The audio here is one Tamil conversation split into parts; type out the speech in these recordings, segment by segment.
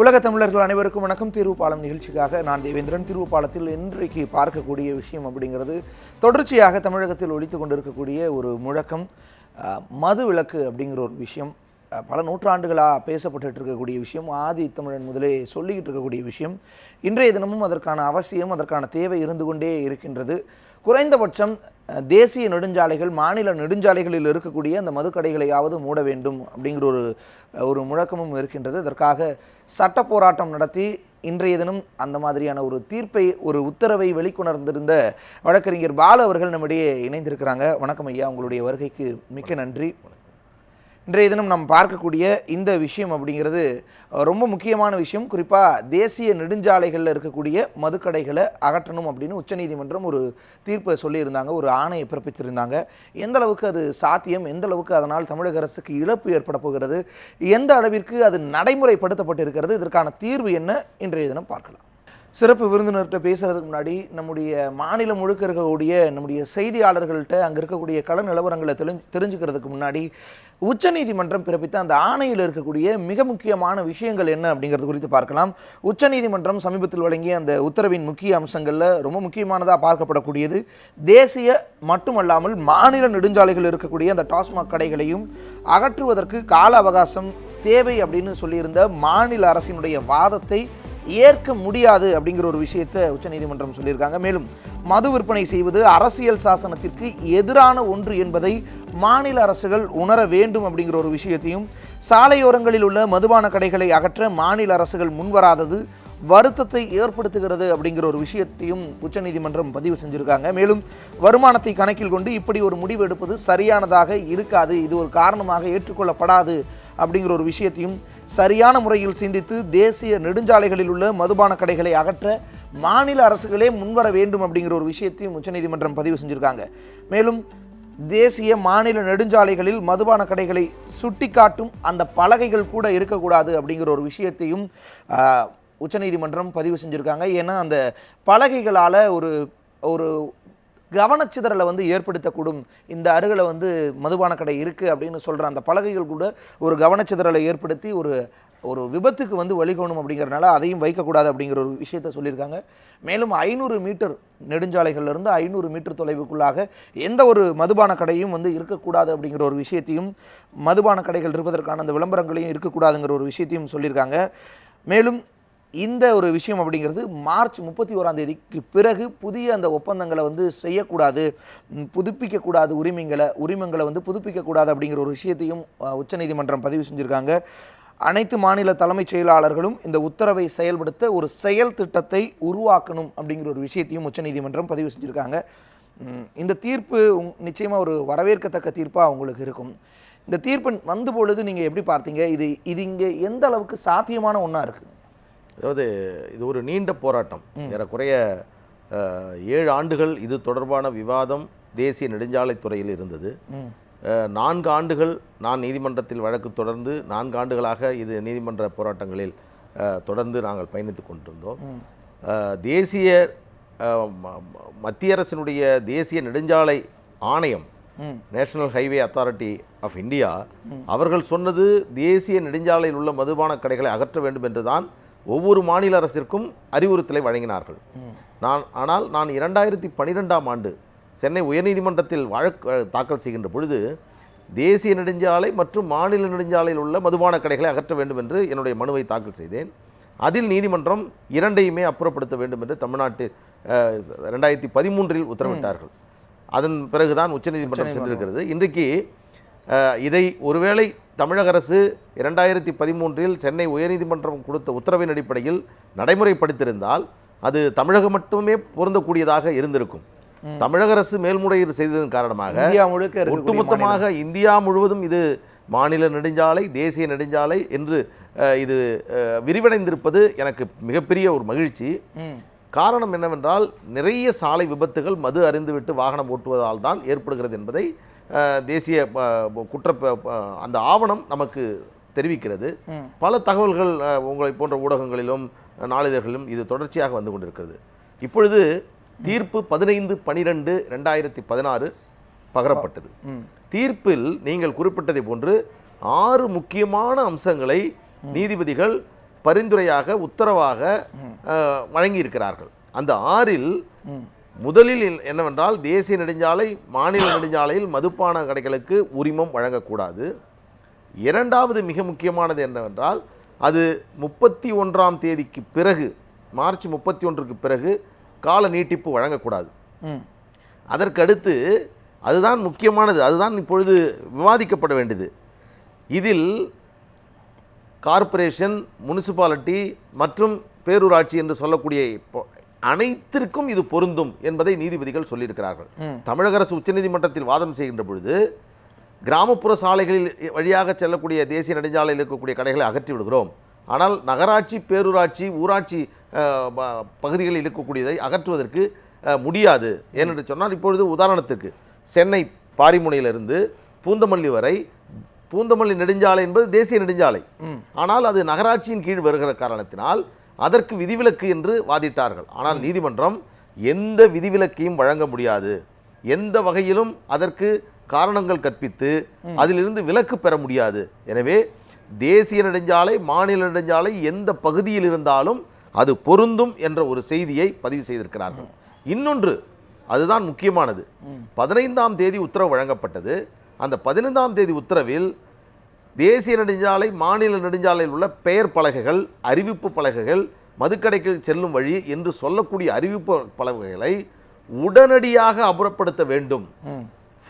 உலக தமிழர்கள் அனைவருக்கும் வணக்கம். தீர்வுப்பாலம் நிகழ்ச்சிக்காக நான் தேவேந்திரன். தீர்வுப்பாலத்தில் இன்றைக்கு பார்க்கக்கூடிய விஷயம் அப்படிங்கிறது தொடர்ச்சியாக தமிழகத்தில் ஒலித்து கொண்டிருக்கக்கூடிய ஒரு முழக்கம், மது விலக்கு அப்படிங்கிற ஒரு விஷயம். பல நூற்றாண்டுகளாக பேசப்பட்டு இருக்கக்கூடிய விஷயம், ஆதி தமிழன் முதலே சொல்லிக்கிட்டு இருக்கக்கூடிய விஷயம். இன்றைய தினமும் அதற்கான அவசியம், அதற்கான தேவை இருந்து கொண்டே இருக்கின்றது. குறைந்தபட்சம் தேசிய நெடுஞ்சாலைகள், மாநில நெடுஞ்சாலைகளில் இருக்கக்கூடிய அந்த மதுக்கடைகளையாவது மூட வேண்டும் அப்படிங்கிற ஒரு முழக்கமும் இருக்கின்றது. அதற்காக சட்ட போராட்டம் நடத்தி இன்றைய தினம் அந்த மாதிரியான ஒரு தீர்ப்பை, ஒரு உத்தரவை வெளிக்கொணர்ந்திருந்த வழக்கறிஞர் பாலு அவர்கள் நம்மிடையே இணைந்திருக்கிறாங்க. வணக்கம் ஐயா, உங்களுடைய வருகைக்கு மிக்க நன்றி. இன்றைய தினம் நாம் பார்க்கக்கூடிய இந்த விஷயம் அப்படிங்கிறது ரொம்ப முக்கியமான விஷயம். குறிப்பாக தேசிய நெடுஞ்சாலைகளில் இருக்கக்கூடிய மதுக்கடைகளை அகற்றணும் அப்படின்னு உச்சநீதிமன்றம் ஒரு தீர்ப்பை சொல்லியிருந்தாங்க, ஒரு ஆணையை பிறப்பித்திருந்தாங்க. எந்த அளவுக்கு அது சாத்தியம், எந்த அளவுக்கு அதனால் தமிழக அரசுக்கு இழப்பு ஏற்பட போகிறது, எந்த அளவிற்கு அது நடைமுறைப்படுத்தப்பட்டிருக்கிறது, இதற்கான தீர்வு என்ன, இன்றைய தினம் பார்க்கலாம். சிறப்பு விருந்தினர்கிட்ட பேசுறதுக்கு முன்னாடி நம்முடைய மாநிலம் முழுக்க இருக்கக்கூடிய நம்முடைய செய்தியாளர்கள்ட்ட அங்கே இருக்கக்கூடிய கள நிலவரங்களை தெரிஞ்சுக்கிறதுக்கு முன்னாடி உச்சநீதிமன்றம் பிறப்பித்த அந்த ஆணையில் இருக்கக்கூடிய மிக முக்கியமான விஷயங்கள் என்ன அப்படிங்கிறது குறித்து பார்க்கலாம். உச்சநீதிமன்றம் சமீபத்தில் வழங்கிய அந்த உத்தரவின் முக்கிய அம்சங்களில் ரொம்ப முக்கியமானதாக பார்க்கப்படக்கூடியது, தேசிய மட்டுமல்லாமல் மாநில நெடுஞ்சாலைகள் இருக்கக்கூடிய அந்த டாஸ்மாக் கடைகளையும் அகற்றுவதற்கு கால அவகாசம் தேவை அப்படின்னு சொல்லியிருந்த மாநில அரசினுடைய வாதத்தை ஏற்க முடியாது அப்படிங்கிற ஒரு விஷயத்தை உச்சநீதிமன்றம் சொல்லியிருக்காங்க. மேலும் மது விற்பனை செய்வது அரசியல் சாசனத்திற்கு எதிரான ஒன்று என்பதை மாநில அரசுகள் உணர வேண்டும் அப்படிங்கிற ஒரு விஷயத்தையும், சாலையோரங்களில் உள்ள மதுபான கடைகளை அகற்ற மாநில அரசுகள் முன்வராதது வருத்தத்தை ஏற்படுத்துகிறது அப்படிங்கிற ஒரு விஷயத்தையும் உச்சநீதிமன்றம் பதிவு செஞ்சுருக்காங்க. மேலும் வருமானத்தை கணக்கில் கொண்டு இப்படி ஒரு முடிவு எடுப்பது சரியானதாக இருக்காது, இது ஒரு காரணமாக ஏற்றுக்கொள்ளப்படாது அப்படிங்கிற ஒரு விஷயத்தையும், சரியான முறையில் சிந்தித்து தேசிய நெடுஞ்சாலைகளில் உள்ள மதுபான கடைகளை அகற்ற மாநில அரசுகளே முன்வர வேண்டும் அப்படிங்கிற ஒரு விஷயத்தையும் உச்சநீதிமன்றம் பதிவு செஞ்சுருக்காங்க. மேலும் தேசிய மாநில நெடுஞ்சாலைகளில் மதுபான கடைகளை சுட்டிக்காட்டும் அந்த பலகைகள் கூட இருக்கக்கூடாது அப்படிங்கிற ஒரு விஷயத்தையும் உச்சநீதிமன்றம் பதிவு செஞ்சுருக்காங்க. ஏன்னா அந்த பலகைகளால் ஒரு கவனச்சிதறலை ஏற்படுத்தக்கூடும். இந்த அருகில் மதுபான கடை இருக்குது அப்படின்னு சொல்கிற அந்த பலகைகள் கூட ஒரு கவனச்சிதறலை ஏற்படுத்தி ஒரு விபத்துக்கு வழிகோணும் அப்படிங்கிறனால அதையும் வைக்கக்கூடாது அப்படிங்கிற ஒரு விஷயத்தை சொல்லியிருக்காங்க. மேலும் 500 மீட்டர் நெடுஞ்சாலைகள்லேருந்து 500 மீட்டர் தொலைவுக்குள்ளாக எந்த ஒரு மதுபான கடையும் இருக்கக்கூடாது அப்படிங்கிற ஒரு விஷயத்தையும், மதுபான கடைகள் இருப்பதற்கான அந்த விளம்பரங்களையும் இருக்கக்கூடாதுங்கிற ஒரு விஷயத்தையும் சொல்லியிருக்காங்க. மேலும் இந்த ஒரு விஷயம் அப்படிங்கிறது மார்ச் 31ஆம் தேதிக்கு பிறகு புதிய அந்த ஒப்பந்தங்களை செய்யக்கூடாது, புதுப்பிக்கக்கூடாது, உரிமங்களை புதுப்பிக்கக்கூடாது அப்படிங்கிற ஒரு விஷயத்தையும் உச்சநீதிமன்றம் பதிவு செஞ்சுருக்காங்க. அனைத்து மாநில தலைமைச் செயலாளர்களும் இந்த உத்தரவை செயல்படுத்த ஒரு செயல் திட்டத்தை உருவாக்கணும் அப்படிங்கிற ஒரு விஷயத்தையும் உச்சநீதிமன்றம் பதிவு செஞ்சுருக்காங்க. இந்த தீர்ப்பு நிச்சயமாக ஒரு வரவேற்கத்தக்க தீர்ப்பாக உங்களுக்கு இருக்கும். இந்த தீர்ப்பு வந்த பொழுது நீங்கள் எப்படி பார்த்தீங்க? இது இங்கே எந்த அளவுக்கு சாத்தியமான ஒன்றா இருக்குது? அதாவது இது ஒரு நீண்ட போராட்டம், ஏறக்குறைய 7 ஆண்டுகள் இது தொடர்பான விவாதம் தேசிய நெடுஞ்சாலைத்துறையில் இருந்தது. 4 ஆண்டுகள் நான் நீதிமன்றத்தில் வழக்கு தொடர்ந்து 4 ஆண்டுகளாக இது நீதிமன்ற போராட்டங்களில் தொடர்ந்து நாங்கள் பயணித்து கொண்டிருந்தோம். தேசிய மத்திய அரசினுடைய தேசிய நெடுஞ்சாலை ஆணையம், national highway authority of India, அவர்கள் சொன்னது தேசிய நெடுஞ்சாலையில் உள்ள மதுபான கடைகளை அகற்ற வேண்டும் என்று தான் ஒவ்வொரு மாநில அரசிற்கும் அறிவுறுத்தலை வழங்கினார்கள். ஆனால் நான் 2012ஆம் ஆண்டு சென்னை உயர்நீதிமன்றத்தில் வழக்கு தாக்கல் செய்கின்ற பொழுது தேசிய நெடுஞ்சாலை மற்றும் மாநில நெடுஞ்சாலையில் உள்ள மதுபான கடைகளை அகற்ற வேண்டும் என்று என்னுடைய மனுவை தாக்கல் செய்தேன். அதில் நீதிமன்றம் இரண்டையுமே அப்புறப்படுத்த வேண்டும் என்று தமிழ்நாட்டு 2013இல் உத்தரவிட்டார்கள். அதன் பிறகுதான் உச்சநீதிமன்றம் சென்றிருக்கிறது. இன்றைக்கு இதை ஒருவேளை தமிழக அரசு 2013இல் சென்னை உயர்நீதிமன்றம் கொடுத்த உத்தரவின் அடிப்படையில் நடைமுறைப்படுத்தியிருந்தால் அது தமிழகம் மட்டுமே பொருந்தக்கூடியதாக இருந்திருக்கும். தமிழக அரசு மேல்முறையீடு செய்ததன் காரணமாக ஒட்டுமொத்தமாக இந்தியா முழுவதும் இது மாநில நெடுஞ்சாலை, தேசிய நெடுஞ்சாலை என்று இது விரிவடைந்திருப்பது எனக்கு மிகப்பெரிய ஒரு மகிழ்ச்சி. காரணம் என்னவென்றால், நிறைய சாலை விபத்துகள் மது அருந்துவிட்டு வாகனம் ஓட்டுவதால் தான் ஏற்படுகிறது என்பதை தேசிய அந்த ஆவணம் நமக்கு தெரிவிக்கிறது. பல தகவல்கள் உங்களை போன்ற ஊடகங்களிலும் நாளிதழ்களிலும் இது தொடர்ச்சியாக வந்து கொண்டிருக்கிறது. இப்பொழுது தீர்ப்பு 15/12/2016 பகரப்பட்டது. தீர்ப்பில் நீங்கள் குறிப்பிட்டதை போன்று 6 முக்கியமான அம்சங்களை நீதிபதிகள் பரிந்துரையாக உத்தரவாக வழங்கியிருக்கிறார்கள். அந்த 6ல் முதலில் என்னவென்றால் தேசிய நெடுஞ்சாலை மாநில நெடுஞ்சாலையில் மதுபான கடைகளுக்கு உரிமம் வழங்கக்கூடாது. இரண்டாவது மிக முக்கியமானது என்னவென்றால் அது 31ஆம் தேதிக்கு பிறகு மார்ச் 31க்கு பிறகு கால நீட்டிப்பு வழங்கக்கூடாது. அதற்கடுத்து அதுதான் முக்கியமானது, அதுதான் இப்பொழுது விவாதிக்கப்பட வேண்டியது. இதில் கார்ப்பரேஷன், முனிசிபாலிட்டி மற்றும் பேரூராட்சி என்று சொல்லக்கூடிய அனைத்திற்கும் இது பொருந்தும் என்பதை நீதிபதிகள் சொல்லியிருக்கிறார்கள். தமிழக அரசு உச்சநீதிமன்றத்தில் வாதம் செய்கின்ற பொழுது கிராமப்புற சாலைகளில் வழியாக செல்லக்கூடிய தேசிய நெடுஞ்சாலையில் இருக்கக்கூடிய கடைகளை அகற்றி விடுகிறோம், ஆனால் நகராட்சி, பேரூராட்சி, ஊராட்சி பகுதிகளில் இருக்கக்கூடியதை அகற்றுவதற்கு முடியாது. ஏனென்று சொன்னால் இப்பொழுது உதாரணத்திற்கு சென்னை பாரிமுனையிலிருந்து பூந்தமல்லி வரை, பூந்தமல்லி நெடுஞ்சாலை என்பது தேசிய நெடுஞ்சாலை, ஆனால் அது நகராட்சியின் கீழ் வருகிற காரணத்தினால் அதற்கு விதிவிலக்கு என்று வாதிட்டார்கள். ஆனால் நீதிமன்றம் எந்த விதிவிலக்கையும் வழங்க முடியாது, எந்த வகையிலும் அதற்கு காரணங்கள் கற்பித்து அதிலிருந்து விலக்கு பெற முடியாது. எனவே தேசிய நெடுஞ்சாலை, மாநில நெடுஞ்சாலை எந்த பகுதியில் இருந்தாலும் அது பொருந்தும் என்ற ஒரு செய்தியை பதிவு செய்திருக்கிறார்கள். இன்னொன்று, அதுதான் முக்கியமானது, 15ஆம் தேதி உத்தரவு வழங்கப்பட்டது. அந்த 15ஆம் தேதி உத்தரவில் தேசிய நெடுஞ்சாலை, மாநில நெடுஞ்சாலையில் உள்ள பெயர் பலகைகள், அறிவிப்பு பலகைகள், மதுக்கடைக்கு செல்லும் வழி என்று சொல்லக்கூடிய அறிவிப்பு பலகைகளை உடனடியாக அப்புறப்படுத்த வேண்டும்.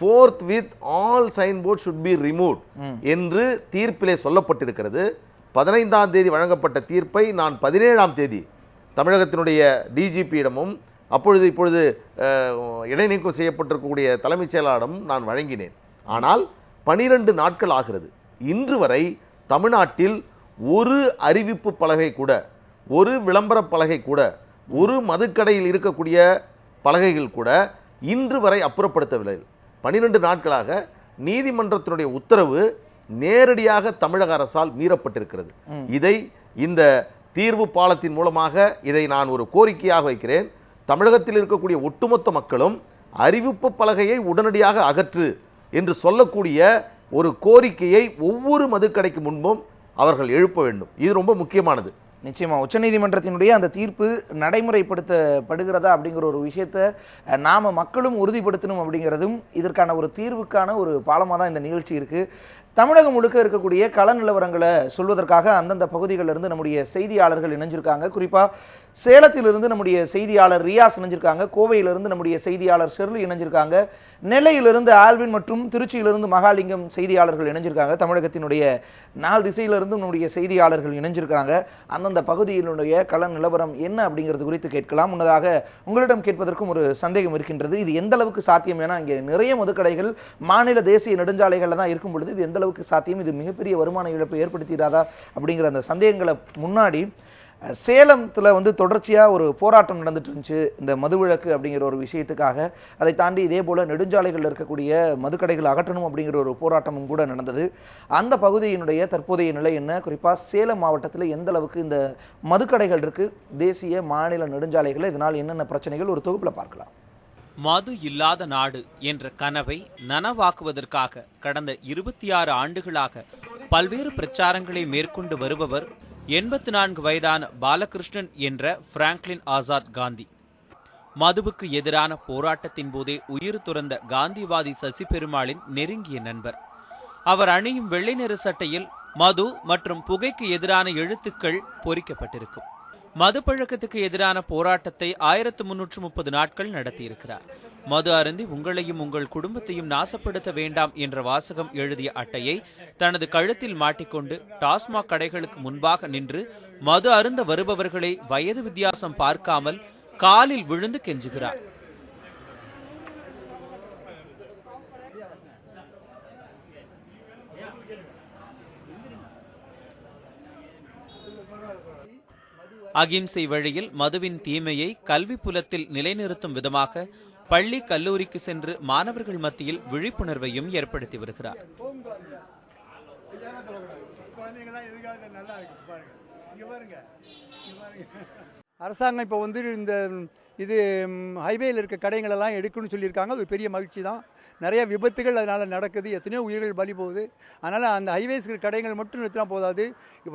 forthwith all signboards should be removed என்று தீர்ப்பிலே சொல்லப்பட்டிருக்கிறது. 15ஆம் தேதி வழங்கப்பட்ட தீர்ப்பை நான் 17ஆம் தேதி தமிழகத்தினுடைய டிஜிபியிடமும் இப்பொழுது இடைநீக்கம் செய்யப்பட்டிருக்கக்கூடிய தலைமைச் செயலாளரிடமும் நான் வழங்கினேன். ஆனால் 12 நாட்கள் ஆகிறது. இன்று வரை தமிழ்நாட்டில் ஒரு அறிவிப்பு பலகை கூட, ஒரு விளம்பர பலகை கூட, ஒரு மதுக்கடையில் இருக்கக்கூடிய பலகைகள் கூட இன்று வரை அப்புறப்படுத்தவில்லை. 12 நாட்களாக நீதிமன்றத்தினுடைய உத்தரவு நேரடியாக தமிழக அரசால் மீறப்பட்டிருக்கிறது. இதை இந்த தீர்வு பாலத்தின் மூலமாக இதை நான் ஒரு கோரிக்கையாக வைக்கிறேன். தமிழகத்தில் இருக்கக்கூடிய ஒட்டுமொத்த மக்களும் அறிவிப்பு பலகையை உடனடியாக அகற்று என்று சொல்லக்கூடிய ஒரு கோரிக்கையை ஒவ்வொரு மதுக்கடைக்கு முன்பும் அவர்கள் எழுப்ப வேண்டும். இது ரொம்ப முக்கியமானது. நிச்சயமா உச்சநீதிமன்றத்தினுடைய அந்த தீர்ப்பு நடைமுறைப்படுத்தப்படுகிறதா அப்படிங்கிற ஒரு விஷயத்தை நாம மக்களும் உறுதிப்படுத்தணும் அப்படிங்கிறதும் இதற்கான ஒரு தீர்வுக்கான ஒரு பாலமாக தான் இந்த நிகழ்ச்சி இருக்கு. தமிழகம் முழுக்க இருக்கக்கூடிய கள நிலவரங்களை சொல்வதற்காக அந்தந்த பகுதிகளிலிருந்து நம்முடைய செய்தியாளர்கள் இணைஞ்சிருக்காங்க. குறிப்பாக சேலத்திலிருந்து நம்முடைய செய்தியாளர் ரியாஸ் இணைஞ்சிருக்காங்க, கோவையிலிருந்து நம்முடைய செய்தியாளர் ஷெர்லி இணைஞ்சிருக்காங்க, நெல்லையிலிருந்து ஆல்வின் மற்றும் திருச்சியிலிருந்து மகாலிங்கம் செய்தியாளர்கள் இணைஞ்சிருக்காங்க. தமிழகத்தினுடைய 4 திசையிலிருந்து நம்முடைய செய்தியாளர்கள் இணைஞ்சிருக்காங்க. அந்தந்த பகுதியினுடைய கள நிலவரம் என்ன அப்படிங்கிறது குறித்து கேட்கலாம். முன்னதாக உங்களிடம் கேட்பதற்கும் ஒரு சந்தேகம் இருக்கின்றது. இது எந்த அளவுக்கு சாத்தியம்? ஏன்னா இங்கே நிறைய மதுக்கடைகள் மாநில தேசிய நெடுஞ்சாலைகளில் தான் இருக்கும் பொழுது இது எந்த அளவுக்கு சாத்தியம்? இது மிகப்பெரிய வருமான இழப்பை ஏற்படுத்திடாதா அப்படிங்கிற அந்த சந்தேகங்களை முன்னாடி சேலத்தில் தொடர்ச்சியாக ஒரு போராட்டம் நடந்துட்டு இருந்துச்சு இந்த மதுவிலக்கு அப்படிங்கிற ஒரு விஷயத்துக்காக. அதை தாண்டி இதே போல் நெடுஞ்சாலைகளில் இருக்கக்கூடிய மதுக்கடைகள் அகற்றணும் அப்படிங்கிற ஒரு போராட்டமும் கூட நடந்தது. அந்த பகுதியினுடைய தற்போதைய நிலை என்ன? குறிப்பாக சேலம் மாவட்டத்தில் எந்த அளவுக்கு இந்த மதுக்கடைகள் இருக்குது, தேசிய மாநில நெடுஞ்சாலைகள், இதனால் என்னென்ன பிரச்சனைகள் ஒரு தொகுப்பில் பார்க்கலாம். மது இல்லாத நாடு என்ற கனவை நனவாக்குவதற்காக கடந்த 26 ஆண்டுகளாக பல்வேறு பிரச்சாரங்களை மேற்கொண்டு வருபவர் 84 வயதான பாலகிருஷ்ணன் என்ற பிராங்க்லின் ஆசாத் காந்தி. மதுவுக்கு எதிரான போராட்டத்தின் போதே உயிர் துறந்த காந்திவாதி சசி பெருமாளின் நெருங்கிய நண்பர். அவர் அணியும் வெள்ளை நிற சட்டையில் மது மற்றும் புகைக்கு எதிரான எழுத்துக்கள் பொறிக்கப்பட்டிருக்கும். மது பழக்கத்துக்கு எதிரான போராட்டத்தை 1330 நாட்கள் நடத்தியிருக்கிறார். மது அருந்தி உங்களையும் உங்கள் குடும்பத்தையும் நாசப்படுத்த வேண்டாம் என்ற வாசகம் எழுதிய அட்டையை தனது கழுத்தில் மாட்டிக்கொண்டு டாஸ்மாக் கடைகளுக்கு முன்பாக நின்று மது அருந்த வருபவர்களை வயது வித்தியாசம் பார்க்காமல் காலில் விழுந்து கெஞ்சுகிறார். அகிம்சை வழியில் மதுவின் தீமையை கல்வி புலத்தில் நிலைநிறுத்தும் விதமாக பள்ளி கல்லூரிக்கு சென்று மாணவர்கள் மத்தியில் விழிப்புணர்வையும் ஏற்படுத்தி வருகிறார். அரசாங்கம் இப்போ இந்த இது ஹைவேயில் இருக்க கடைகளெல்லாம் எடுக்கணும்னு சொல்லியிருக்காங்க. அது ஒரு பெரிய மகிழ்ச்சி தான். நிறைய விபத்துகள் அதனால் நடக்குது, எத்தனையோ உயிர்கள் பலி போகுது. அதனால் அந்த ஹைவேஸ் இருக்கிற கடைகள் மட்டும் நிறுத்தினா போதாது.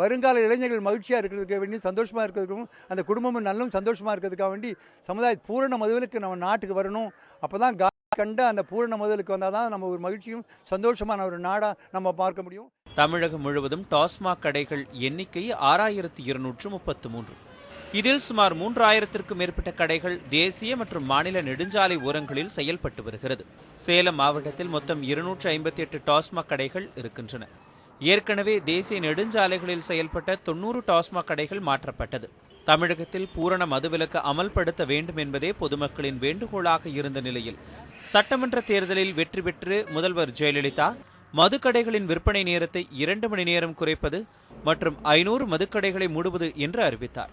வருங்கால இளைஞர்கள் மகிழ்ச்சியாக இருக்கிறதுக்கு வேண்டி, சந்தோஷமாக இருக்கிறதுக்கும், அந்த குடும்பமும் நல்லும் சந்தோஷமாக இருக்கிறதுக்காக வேண்டி சமுதாய பூரண மதுவிலக்கு நம்ம நாட்டுக்கு வரணும். அப்போ தான் கண்ட அந்த பூரண மதுவிலக்கு வந்தால் தான் நம்ம ஒரு மகிழ்ச்சியும் சந்தோஷமான ஒரு நாடாக நம்ம பார்க்க முடியும். தமிழகம் முழுவதும் டாஸ்மாக் கடைகள் எண்ணிக்கை 6233. இதில் சுமார் 3000த்திற்கும் மேற்பட்ட கடைகள் தேசிய மற்றும் மாநில நெடுஞ்சாலை ஓரங்களில் செயல்பட்டு வருகிறது. சேலம் மாவட்டத்தில் மொத்தம் 258 டாஸ்மாக் கடைகள் இருக்கின்றன. ஏற்கனவே தேசிய நெடுஞ்சாலைகளில் செயல்பட்ட 90 டாஸ்மாக் கடைகள் மாற்றப்பட்டது. தமிழகத்தில் பூரண மதுவிலக்கு அமல்படுத்த வேண்டும் என்பதே பொதுமக்களின் வேண்டுகோளாக இருந்த நிலையில் சட்டமன்ற தேர்தலில் வெற்றி பெற்று முதல்வர் ஜெயலலிதா மதுக்கடைகளின் விற்பனை நேரத்தை 2 மணி நேரம் குறைப்பது மற்றும் 500 மதுக்கடைகளை மூடுவது என்று அறிவித்தார்.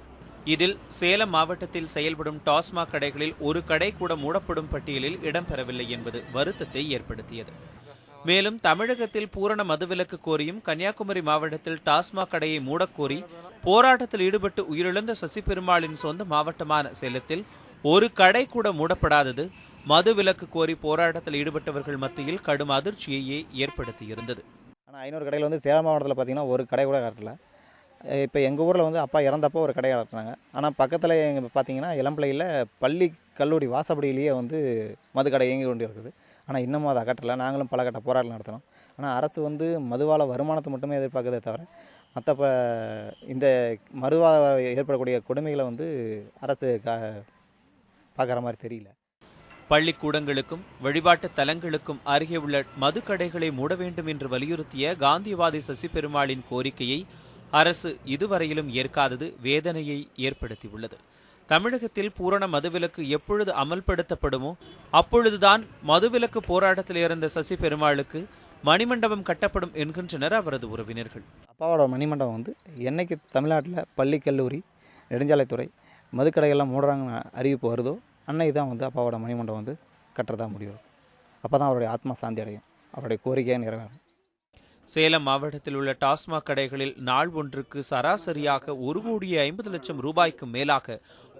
இதில் சேலம் மாவட்டத்தில் செயல்படும் டாஸ்மாக் கடைகளில் ஒரு கடை கூட மூடப்படும் பட்டியலில் இடம்பெறவில்லை என்பது வருத்தத்தை ஏற்படுத்தியது. மேலும் தமிழகத்தில் பூரண மதுவிலக்கு கோரியும் கன்னியாகுமரி மாவட்டத்தில் டாஸ்மாக் கடையை மூடக்கோரி போராட்டத்தில் ஈடுபட்டு உயிரிழந்த சசிபெருமாளின் சொந்த மாவட்டமான சேலத்தில் ஒரு கடை கூட மூடப்படாதது மதுவிலக்கு கோரி போராட்டத்தில் ஈடுபட்டவர்கள் மத்தியில் கடும் அதிர்ச்சியையே ஏற்படுத்தியிருந்தது. ஆனால் 500 கடையில் வந்து சேலம் மாவட்டத்தில் பார்த்தீங்கன்னா ஒரு கடை கூட கட்டல. இப்போ எங்கள் ஊரில் வந்து அப்பா இறந்தப்போ ஒரு கடையை கட்டினாங்க. ஆனால் பக்கத்தில் எங்கள் பார்த்தீங்கன்னா இளம்பிள்ளையில் பள்ளி கல்லூரி வாசப்படியிலேயே வந்து மதுக்கடை இயங்கி கொண்டு இருக்குது. ஆனால் இன்னமும் அதை அகற்றலை. நாங்களும் பல கட்ட போராட்டம் நடத்தினோம். ஆனால் அரசு வந்து மதுவால் வருமானத்தை மட்டுமே எதிர்பார்க்கதே தவிர மற்ற இந்த மதுவால் ஏற்படக்கூடிய கொடுமைகளை வந்து அரசு பார்க்குற மாதிரி தெரியல. பள்ளிக்கூடங்களுக்கும் வழிபாட்டு தலங்களுக்கும் அருகே உள்ள மதுக்கடைகளை மூட வேண்டும் என்று வலியுறுத்திய காந்தியவாதி சசிபெருமாளின் கோரிக்கையை அரசு இதுவரையிலும் ஏற்காதது வேதனையை ஏற்படுத்தியுள்ளது. தமிழகத்தில் பூரண மதுவிலக்கு எப்பொழுது அமல்படுத்தப்படுமோ அப்பொழுதுதான் மதுவிலக்கு போராட்டத்தில் இருந்த சசிபெருமாளுக்கு மணிமண்டபம் கட்டப்படும் என்கின்றனர் அவரது உறவினர்கள். அப்பாவோட மணிமண்டபம் வந்து என்னைக்கு தமிழ்நாட்டில் பள்ளி கல்லூரி நெடுஞ்சாலைத்துறை மதுக்கடைகள்லாம் மூடுறாங்கன்னு அறிவிப்பு வருதோ அன்னைக்கு தான் வந்து அப்பாவோட மணிமண்டபம் வந்து கட்டுறதா முடியும். அப்போ தான் அவருடைய ஆத்மா சாந்தி அடையும், அவருடைய கோரிக்கையை நிறைவேறும். சேலம் மாவட்டத்தில் உள்ள டாஸ்மாக் கடைகளில் நாள் ஒன்றுக்கு சராசரியாக 1,50,00,000 ரூபாய்க்கு மேலாக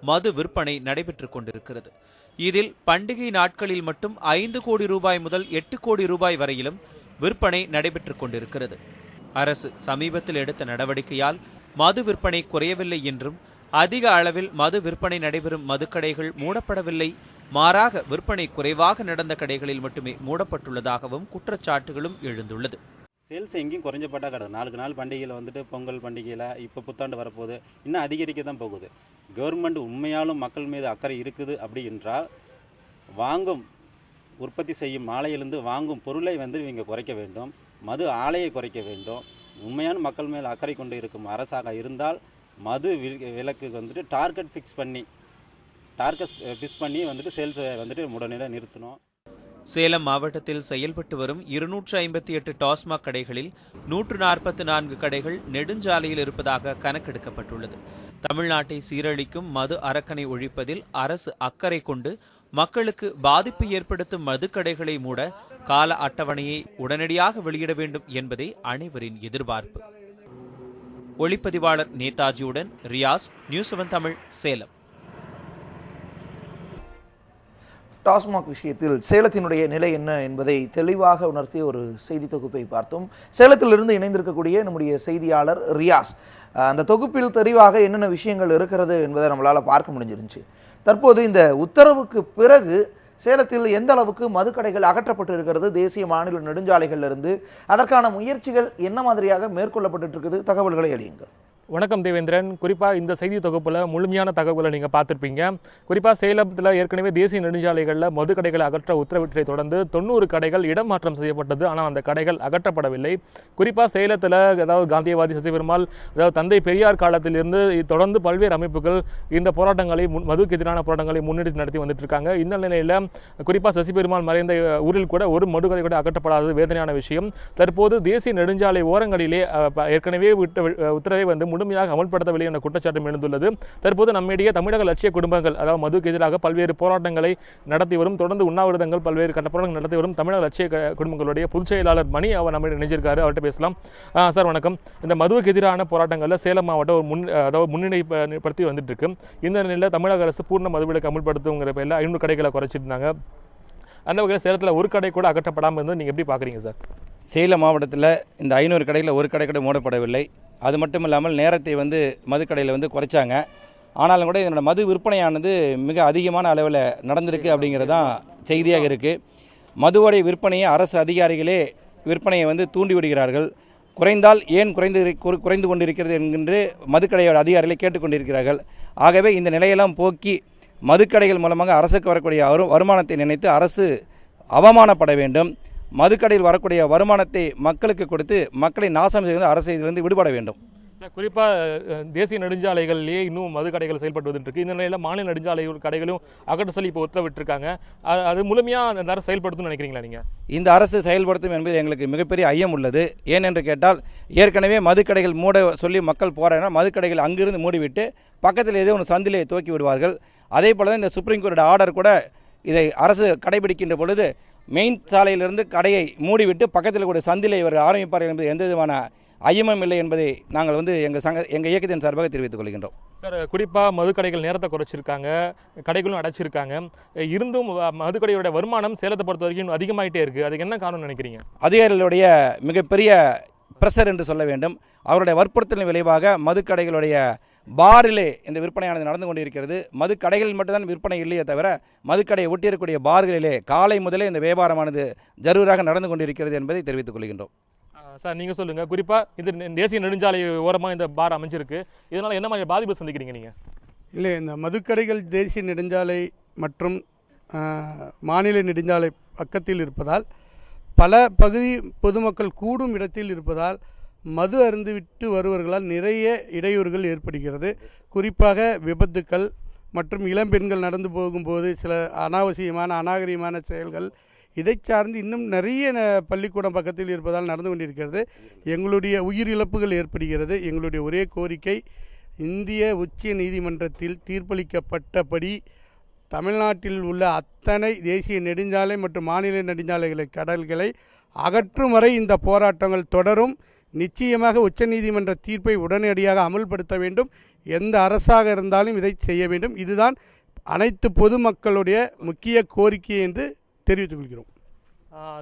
மது விற்பனை நடைபெற்றுக் கொண்டிருக்கிறது. இதில் பண்டிகை நாட்களில் மட்டும் 5 கோடி ரூபாய் முதல் 8 கோடி ரூபாய் வரையிலும் விற்பனை நடைபெற்றுக் கொண்டிருக்கிறது. அரசு சமீபத்தில் எடுத்த நடவடிக்கையால் மது விற்பனை குறையவில்லை என்றும் அதிக அளவில் மது விற்பனை நடைபெறும் மதுக்கடைகள் மூடப்படவில்லை, மாறாக விற்பனை குறைவாக நடந்த கடைகளில் மட்டுமே மூடப்பட்டுள்ளதாகவும் குற்றச்சாட்டுகளும் எழுந்துள்ளது. சேல்ஸ் எங்கேயும் குறைஞ்சப்பட்டா கிடக்குது. நாளுக்கு நாள் பண்டிகையில் வந்துட்டு பொங்கல் பண்டிகையில் இப்போ புத்தாண்டு வரப்போகுது, இன்னும் அதிகரிக்க தான் போகுது. கவர்மெண்ட் உண்மையாலும் மக்கள் மீது அக்கறை இருக்குது அப்படி என்றால் வாங்கும் உற்பத்தி செய்யும் ஆலையிலிருந்து வாங்கும் பொருளை வந்து இவங்க குறைக்க வேண்டும், மது ஆலையை குறைக்க வேண்டும். உண்மையான மக்கள் மேல் அக்கறை கொண்டு இருக்கும் அரசாக இருந்தால் மது விலக்கு வந்துட்டு டார்கெட் ஃபிக்ஸ் பண்ணி வந்துட்டு சேல்ஸை வந்துட்டு உடனே நிறுத்தணும். சேலம் மாவட்டத்தில் செயல்பட்டு வரும் 258 டாஸ்மாக் கடைகளில் 144 கடைகள் நெடுஞ்சாலையில் இருப்பதாக கணக்கெடுக்கப்பட்டுள்ளது. தமிழ்நாட்டை சீரழிக்கும் மது அரக்கனை ஒழிப்பதில் அரசு அக்கறை கொண்டு மக்களுக்கு பாதிப்பு ஏற்படுத்தும் மதுக்கடைகளை மூட கால அட்டவணையை உடனடியாக வெளியிட வேண்டும் என்பதே அனைவரின் எதிர்பார்ப்பு. ஒளிப்பதிவாளர் நேதாஜியுடன் ரியாஸ், நியூஸ் 7 தமிழ், சேலம். டாஸ்மாக் விஷயத்தில் சேலத்தினுடைய நிலை என்ன என்பதை தெளிவாக உணர்த்திய ஒரு செய்தி தொகுப்பை பார்த்தோம். சேலத்திலிருந்து இணைந்திருக்கக்கூடிய நம்முடைய செய்தியாளர் ரியாஸ் அந்த தொகுப்பில் தெளிவாக என்னென்ன விஷயங்கள் இருக்கிறது என்பதை நம்மளால் பார்க்க முடிஞ்சிருந்துச்சு. தற்போது இந்த உத்தரவுக்கு பிறகு சேலத்தில் எந்த அளவுக்கு மதுக்கடைகள் அகற்றப்பட்டு இருக்கிறது, தேசிய மாநில நெடுஞ்சாலைகளிலிருந்து அதற்கான முயற்சிகள் என்ன மாதிரியாக மேற்கொள்ளப்பட்டு இருக்குது, தகவல்களை அளியுங்கள். வணக்கம் தேவேந்திரன். குறிப்பாக இந்த செய்தி தொகுப்பில் முழுமையான தகவல்களை நீங்கள் பார்த்துருப்பீங்க. குறிப்பாக சேலத்தில் ஏற்கனவே தேசிய நெடுஞ்சாலைகளில் மதுக்கடைகளை அகற்ற உத்தரவிட்டதை தொடர்ந்து 90 கடைகள் இடமாற்றம் செய்யப்பட்டது. ஆனால் அந்த கடைகள் அகற்றப்படவில்லை. குறிப்பாக சேலத்தில் அதாவது காந்தியவாதி சசிபெருமாள், அதாவது தந்தை பெரியார் காலத்திலிருந்து தொடர்ந்து பல்வேறு அமைப்புகள் இந்த போராட்டங்களை மதுக்கு எதிரான போராட்டங்களை முன்னெடுத்து நடத்தி வந்துட்டு இருக்காங்க. இந்த நிலையில் குறிப்பாக சசிபெருமாள் மறைந்த ஊரில் கூட ஒரு மதுக்கடை கூட அகற்றப்படாதது வேதனையான விஷயம். தற்போது தேசிய நெடுஞ்சாலை ஓரங்களிலே ஏற்கனவே விட்ட உத்தரவை வந்து முழுமையாக அமல்படுத்தவில்லை என்ற குற்றச்சாட்டும் எழுந்துள்ளது. தற்போது நம்மிடையே தமிழக லட்சிய குடும்பங்கள், அதாவது மதுவுக்கு எதிராக பல்வேறு போராட்டங்களை நடத்தி வரும், தொடர்ந்து உண்ணாவிரதங்கள், பல்வேறு கட்ட போராட்டங்கள் நடத்தி வரும் தமிழக லட்சிய குடும்பங்களுடைய பொதுச் செயலாளர் மணி அவர் நம்ம இணைஞ்சிருக்காரு. அவர்கிட்ட பேசலாம். சார் வணக்கம். இந்த மதுவுக்கு எதிரான போராட்டங்களில் சேலம் மாவட்டம் ஒரு முன்னிலைப்படுத்தி வந்துட்டு இருக்கு. இந்த நிலையில் தமிழக அரசு பூர்ண மதுவிலக்கு அமல்படுத்துங்கிற பேரில் 500 கடைகளை குறைச்சிருந்தாங்க. அந்த வகையில் சேலத்தில் ஒரு கடை கூட அகற்றப்படாமல் இருந்து நீங்கள் எப்படி பார்க்குறீங்க சார்? சேலம் மாவட்டத்தில் இந்த 500 கடைகளில் ஒரு கடை கூட மூடப்படவில்லை. அது மட்டும் இல்லாமல் நேரத்தை மதுக்கடையில் குறைச்சாங்க. ஆனாலும் கூட இதனோட மது விற்பனையானது மிக அதிகமான அளவில் நடந்திருக்கு அப்படிங்கிறது தான் செய்தியாக இருக்குது. மதுவோடைய விற்பனையை அரசு அதிகாரிகளே விற்பனையை தூண்டி விடுகிறார்கள். குறைந்தால் ஏன் குறைந்து கொண்டிருக்கிறது என்கின்ற மதுக்கடையோட அதிகாரிகளை கேட்டுக்கொண்டிருக்கிறார்கள். ஆகவே இந்த நிலையெல்லாம் போக்கி மதுக்கடைகள் மூலமாக அரசுக்கு வரக்கூடிய வருமானத்தை நினைத்து அரசு அவமானப்பட வேண்டும். மதுக்கடையில் வரக்கூடிய வருமானத்தை மக்களுக்கு கொடுத்து மக்களை நாசம் செய்து அரசு இதிலிருந்து விடுபட வேண்டும். குறிப்பாக தேசிய நெடுஞ்சாலைகளிலேயே இன்னும் மது கடைகள் செயல்பட்டு வந்துருக்கு. இந்த நிலையில் மாநில நெடுஞ்சாலை கடைகளும் அகற்ற சொல்லி இப்போ உத்தரவிட்டிருக்காங்க. அது முழுமையாக அந்த அரசு செயல்படுத்தும் நினைக்கிறீங்களா நீங்கள்? இந்த அரசு செயல்படுத்தும் என்பது எங்களுக்கு மிகப்பெரிய ஐயம் உள்ளது. ஏனென்று கேட்டால் ஏற்கனவே மதுக்கடைகள் மூட சொல்லி மக்கள் போராடினால் மதுக்கடைகள் அங்கிருந்து மூடிவிட்டு பக்கத்தில் ஏதோ ஒன்று சந்திலே துவக்கி விடுவார்கள். அதே போல தான் இந்த சுப்ரீம் கோர்ட் ஆர்டர் கூட இதை அரசு கடைபிடிக்கின்ற பொழுது மெயின் சாலையிலிருந்து கடையை மூடிவிட்டு பக்கத்தில் கூட சந்திலே இவர்கள் ஆரம்பிப்பார்கள் என்பது எந்த விதமான ஐயமும் இல்லை என்பதை நாங்கள் எங்கள் இயக்கத்தின் சார்பாக தெரிவித்துக் கொள்கின்றோம். சார், குறிப்பாக மதுக்கடைகள் நேரத்தை குறைச்சிருக்காங்க, கடைகளும் அடைச்சிருக்காங்க. இருந்தும் மதுக்கடையோட வருமானம் சேலத்தை பொறுத்த வரைக்கும் அதிகமாகிட்டே இருக்குது. அதுக்கு என்ன காரணம் நினைக்கிறீங்க? அதிகாரிகளுடைய மிகப்பெரிய பிரஷர் என்று சொல்ல வேண்டும். அவருடைய வற்புறுத்தலின் விளைவாக மதுக்கடைகளுடைய பாரிலே இந்த விற்பனையானது நடந்து கொண்டிருக்கிறது. மதுக்கடைகளில் மட்டும்தான் விற்பனை இல்லையே தவிர மதுக்கடையை ஒட்டியிருக்கக்கூடிய பார்களிலே காலை முதலே இந்த வியாபாரமானது ஜரூராக நடந்து கொண்டிருக்கிறது என்பதை தெரிவித்துக் கொள்கின்றோம். சார், நீங்கள் சொல்லுங்கள். குறிப்பாக இது தேசிய நெடுஞ்சாலை ஓரமாக இந்த பார் அமைஞ்சிருக்கு. இதனால் என்ன மாதிரி பாதிப்பு சந்திக்கிறீங்க நீங்கள்? இல்லை, இந்த மதுக்கடைகள் தேசிய நெடுஞ்சாலை மற்றும் மாநில நெடுஞ்சாலை பக்கத்தில் இருப்பதால் பல பகுதி பொதுமக்கள் கூடும் இடத்தில் இருப்பதால் மது அருந்துவிட்டு வருவர்களால் நிறைய இடையூறுகள் ஏற்படுகிறது. குறிப்பாக விபத்துக்கள் மற்றும் இளம்பெண்கள் நடந்து போகும்போது சில அனாவசியமான அநாகரிகமான செயல்கள் இதை சார்ந்து இன்னும் நிறைய பள்ளிக்கூடம் பக்கத்தில் இருப்பதால் நடந்து கொண்டிருக்கிறது. எங்களுடைய உயிரிழப்புகள் ஏற்படுகிறது. எங்களுடைய ஒரே கோரிக்கை, இந்திய உச்ச நீதிமன்றத்தில் தீர்ப்பளிக்கப்பட்டபடி தமிழ்நாட்டில் உள்ள அத்தனை தேசிய நெடுஞ்சாலை மற்றும் மாநில நெடுஞ்சாலைகளை கடல்களை அகற்றும் வரை இந்த போராட்டங்கள் தொடரும். நிச்சயமாக உச்சநீதிமன்ற தீர்ப்பை உடனடியாக அமல்படுத்த வேண்டும். எந்த அரசாக இருந்தாலும் இதை செய்ய வேண்டும். இதுதான் அனைத்து பொதுமக்களுடைய முக்கிய கோரிக்கை என்று தெரிவித்துக் கொள்கிறோம்.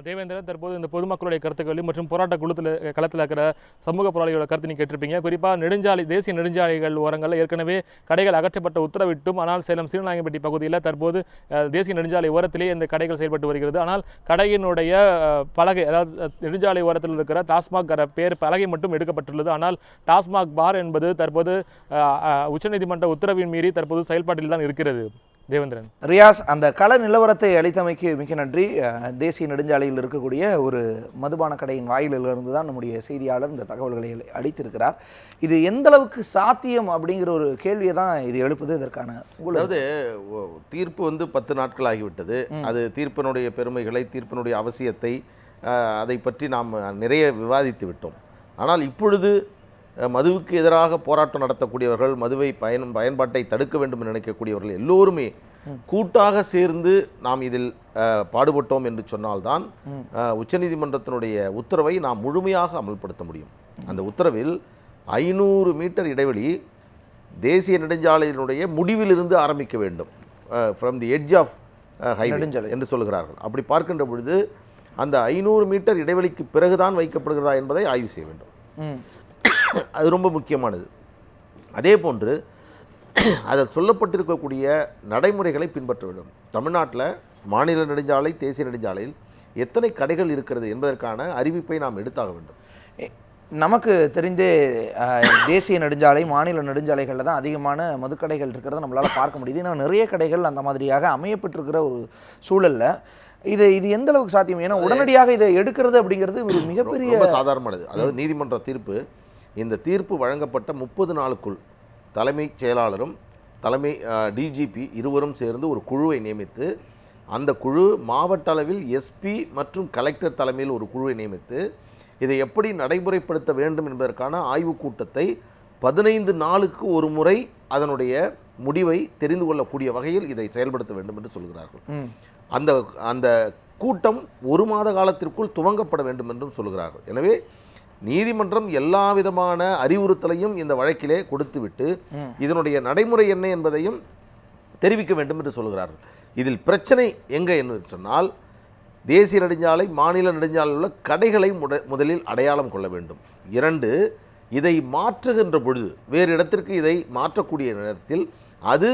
தேவேந்திரன், தற்போது இந்த பொதுமக்களுடைய கருத்துக்கள் மற்றும் போராட்ட களத்தில் இருக்கிற சமூக போராளிகளோட கருத்து நீங்கள் கேட்டிருப்பீங்க. குறிப்பாக தேசிய நெடுஞ்சாலைகள் ஓரங்களில் ஏற்கனவே கடைகள் அகற்றப்பட்ட உத்தரவிட்டும், ஆனால் சேலம் சீனநாயகம்பட்டி பகுதியில் தற்போது தேசிய நெடுஞ்சாலை ஓரத்திலேயே இந்த கடைகள் செயல்பட்டு வருகிறது. ஆனால் கடையினுடைய பலகை, அதாவது நெடுஞ்சாலை ஓரத்தில் இருக்கிற டாஸ்மாக் பேர் பலகை மட்டும் எடுக்கப்பட்டுள்ளது. ஆனால் டாஸ்மாக் பார் என்பது தற்போது உச்சநீதிமன்ற உத்தரவின் மீறி தற்போது செயல்பாட்டில் தான் இருக்கிறது. தேவேந்திரன். ரியாஸ், அந்த கள நிலவரத்தை அளித்தமைக்கு மிக நன்றி. தேசிய நெடுஞ்சாலையில் இருக்கக்கூடிய ஒரு மதுபான கடையின் வாயிலிருந்து தான் நம்முடைய செய்தியாளர் இந்த தகவல்களை அளித்திருக்கிறார். இது எந்த அளவுக்கு சாத்தியம் அப்படிங்கிற ஒரு கேள்வியை தான் இது எழுப்புது. இதற்கான அதாவது தீர்ப்பு 10 நாட்கள் ஆகிவிட்டது. அது தீர்ப்பினுடைய பெருமைகளை, தீர்ப்பினுடைய அவசியத்தை அதை பற்றி நாம் நிறைய விவாதித்து விட்டோம். ஆனால் இப்பொழுது மதுவுக்கு எதிராக போராட்டம் நடத்தக்கூடியவர்கள், மதுவை பயன்பாட்டை தடுக்க வேண்டும் என்று நினைக்கக்கூடியவர்கள் எல்லோருமே கூட்டாக சேர்ந்து நாம் இதில் பாடுபட்டோம் என்று சொன்னால்தான் உச்சநீதிமன்றத்தினுடைய உத்தரவை நாம் முழுமையாக அமல்படுத்த முடியும். அந்த உத்தரவில் 500 மீட்டர் இடைவெளி தேசிய நெடுஞ்சாலையினுடைய முடிவிலிருந்து ஆரம்பிக்க வேண்டும், from the edge of highway என்று சொல்கிறார்கள். அப்படி பார்க்கின்ற பொழுது அந்த 500 மீட்டர் இடைவெளிக்கு பிறகுதான் வைக்கப்படுகிறதா என்பதை ஆய்வு செய்ய வேண்டும். அது ரொம்ப முக்கியமானது. அதே போன்று அதில் சொல்லப்பட்டிருக்கக்கூடிய நடைமுறைகளை பின்பற்ற வேண்டும். தமிழ்நாட்டில் மாநில நெடுஞ்சாலை, தேசிய நெடுஞ்சாலையில் எத்தனை கடைகள் இருக்கிறது என்பதற்கான அறிவிப்பை நாம் எடுத்தாக வேண்டும். நமக்கு தெரிந்தே தேசிய நெடுஞ்சாலை, மாநில நெடுஞ்சாலைகளில் தான் அதிகமான மதுக்கடைகள் இருக்கிறத நம்மளால் பார்க்க முடியுது. இன்னும் நிறைய கடைகள் அந்த மாதிரியாக அமையப்பட்டிருக்கிற ஒரு சூழலில் இது எந்த அளவுக்கு சாத்தியம்? ஏன்னா உடனடியாக இதை எடுக்கிறது அப்படிங்கிறது ஒரு மிகப்பெரிய சாதாரணமானது. அதாவது நீதிமன்ற தீர்ப்பு, இந்த தீர்ப்பு வழங்கப்பட்ட 30 நாளுக்குள் தலைமைச் செயலாளரும் தலைமை டிஜிபி இருவரும் சேர்ந்து ஒரு குழுவை நியமித்து, அந்த குழு மாவட்ட அளவில் எஸ்பி மற்றும் கலெக்டர் தலைமையில் ஒரு குழுவை நியமித்து இதை எப்படி நடைமுறைப்படுத்த வேண்டும் என்பதற்கான ஆய்வுக் கூட்டத்தை 15 நாளுக்கு ஒரு முறை அதனுடைய முடிவை தெரிந்து கொள்ளக்கூடிய வகையில் இதை செயல்படுத்த வேண்டும் என்று சொல்கிறார்கள். அந்த அந்த கூட்டம் 1 மாத காலத்திற்குள் துவங்கப்பட வேண்டும் என்றும் சொல்கிறார்கள். எனவே நீதிமன்றம் எல்லா விதமான அறிவுறுத்தலையும் இந்த வழக்கிலே கொடுத்துவிட்டு இதனுடைய நடைமுறை என்ன என்பதையும் தெரிவிக்க வேண்டும் என்று சொல்கிறார்கள். இதில் பிரச்சனை எங்கே என்று சொன்னால், தேசிய நெடுஞ்சாலை மாநில நெடுஞ்சாலையில் உள்ள கடைகளை முதலில் அடையாளம் கொள்ள வேண்டும். 2, இதை மாற்றுகின்ற பொழுது வேறு இடத்திற்கு இதை மாற்றக்கூடிய நேரத்தில் அது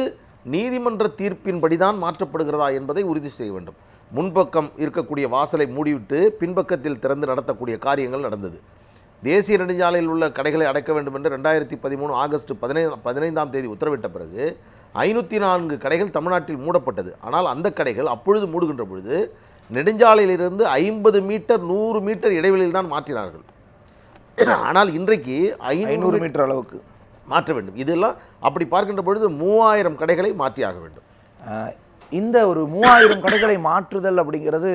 நீதிமன்ற தீர்ப்பின்படி தான் மாற்றப்படுகிறதா என்பதை உறுதி செய்ய வேண்டும். முன்பக்கம் இருக்கக்கூடிய வாசலை மூடிவிட்டு பின்பக்கத்தில் திறந்து நடத்தக்கூடிய காரியங்கள் நடந்தது. தேசிய நெடுஞ்சாலையில் உள்ள கடைகளை அடைக்க வேண்டும் என்று 2013 ஆகஸ்ட் 15ஆம் தேதி உத்தரவிட்ட பிறகு 504 கடைகள் தமிழ்நாட்டில் மூடப்பட்டது. ஆனால் அந்த கடைகள் அப்பொழுது மூடுகின்ற பொழுது நெடுஞ்சாலையிலிருந்து 50 மீட்டர் 100 மீட்டர் இடைவெளியில் தான் மாற்றினார்கள். ஆனால் இன்றைக்கு 500 மீட்டர் அளவுக்கு மாற்ற வேண்டும். இதெல்லாம் அப்படி பார்க்கின்ற பொழுது 3000 கடைகளை மாற்றியாக வேண்டும். இந்த ஒரு 3000 கடைகளை மாற்றுதல் அப்படிங்கிறது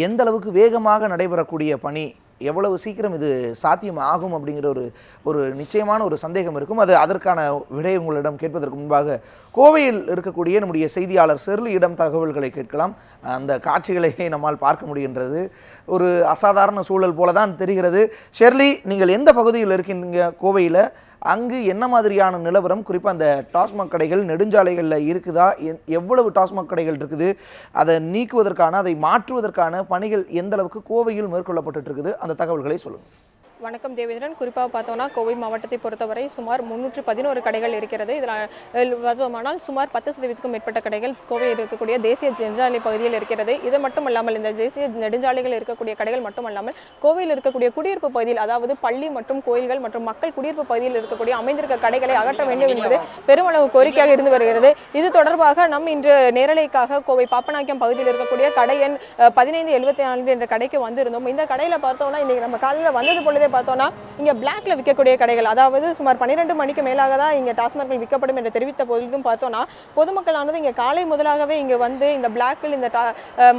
எந்த அளவுக்கு வேகமாக நடைபெறக்கூடிய பணி, எவ்வளவு சீக்கிரம் இது சாத்தியம் ஆகும் அப்படிங்கிற ஒரு நிச்சயமான ஒரு சந்தேகம் இருக்கும். அதற்கான விடை உங்களிடம் கேட்பதற்கு முன்பாக கோவையில் இருக்கக்கூடிய நம்முடைய செய்தியாளர் ஷெர்லியிடம் தகவல்களை கேட்கலாம். அந்த காட்சிகளை நம்மால் பார்க்க முடிகின்றது. ஒரு அசாதாரண சூழல் போல தான் தெரிகிறது. ஷெர்லி, நீங்கள் எந்த பகுதியில் இருக்கீங்க கோவையில்? அங்கு என்ன மாதிரியான நிலவரம், குறிப்பாக அந்த டாஸ்மாக் கடைகள் நெடுஞ்சாலைகளில் இருக்குதா, எவ்வளவு டாஸ்மாக் கடைகள் இருக்குது, அதை நீக்குவதற்கான அதை மாற்றுவதற்கான பணிகள் எந்த அளவுக்கு கோவையில் மேற்கொள்ளப்பட்டு இருக்குது, அந்த தகவல்களை சொல்லுங்கள். வணக்கம் தேவேந்திரன். குறிப்பாக பார்த்தோன்னா கோவை மாவட்டத்தை பொறுத்தவரை சுமார் 311 கடைகள் இருக்கிறது. இதில் பார்த்தோமானால் சுமார் 10%க்கும் மேற்பட்ட கடைகள் கோவையில் இருக்கக்கூடிய தேசிய நெடுஞ்சாலை பகுதியில் இருக்கிறது. இது மட்டும் இல்லாமல் இந்த தேசிய நெடுஞ்சாலைகள் இருக்கக்கூடிய கடைகள் மட்டுமல்லாமல் கோவையில் இருக்கக்கூடிய குடியிருப்பு பகுதியில், அதாவது பள்ளி மற்றும் கோயில்கள் மற்றும் மக்கள் குடியிருப்பு பகுதியில் இருக்கக்கூடிய அமைந்திருக்க கடைகளை அகற்ற வேண்டும் என்பது பெருமளவு கோரிக்கையாக இருந்து வருகிறது. இது தொடர்பாக இன்று நேரலைக்காக கோவை பாப்பநாயக்கம் பகுதியில் இருக்கக்கூடிய கடை எண் 1574 என்ற கடைக்கு வந்திருந்தோம். இந்த கடையில் பார்த்தோம்னா இன்னைக்கு நம்ம காலையில் வந்தது பொழுதே பார்த்தோம்னா இங்க பிளாக்ல விற்கக்கூடிய கடைகள், அதாவது சுமார் 12 மணிக்கு மேலாக தான் இங்க டாஸ்மாக்கள் விற்கப்படும் என்று தெரிவித்த போதிலும் பார்த்தோம்னா பொதுமக்களானது இங்க காலை முதலாகவே இங்க வந்து இந்த பிளாக்கில் இந்த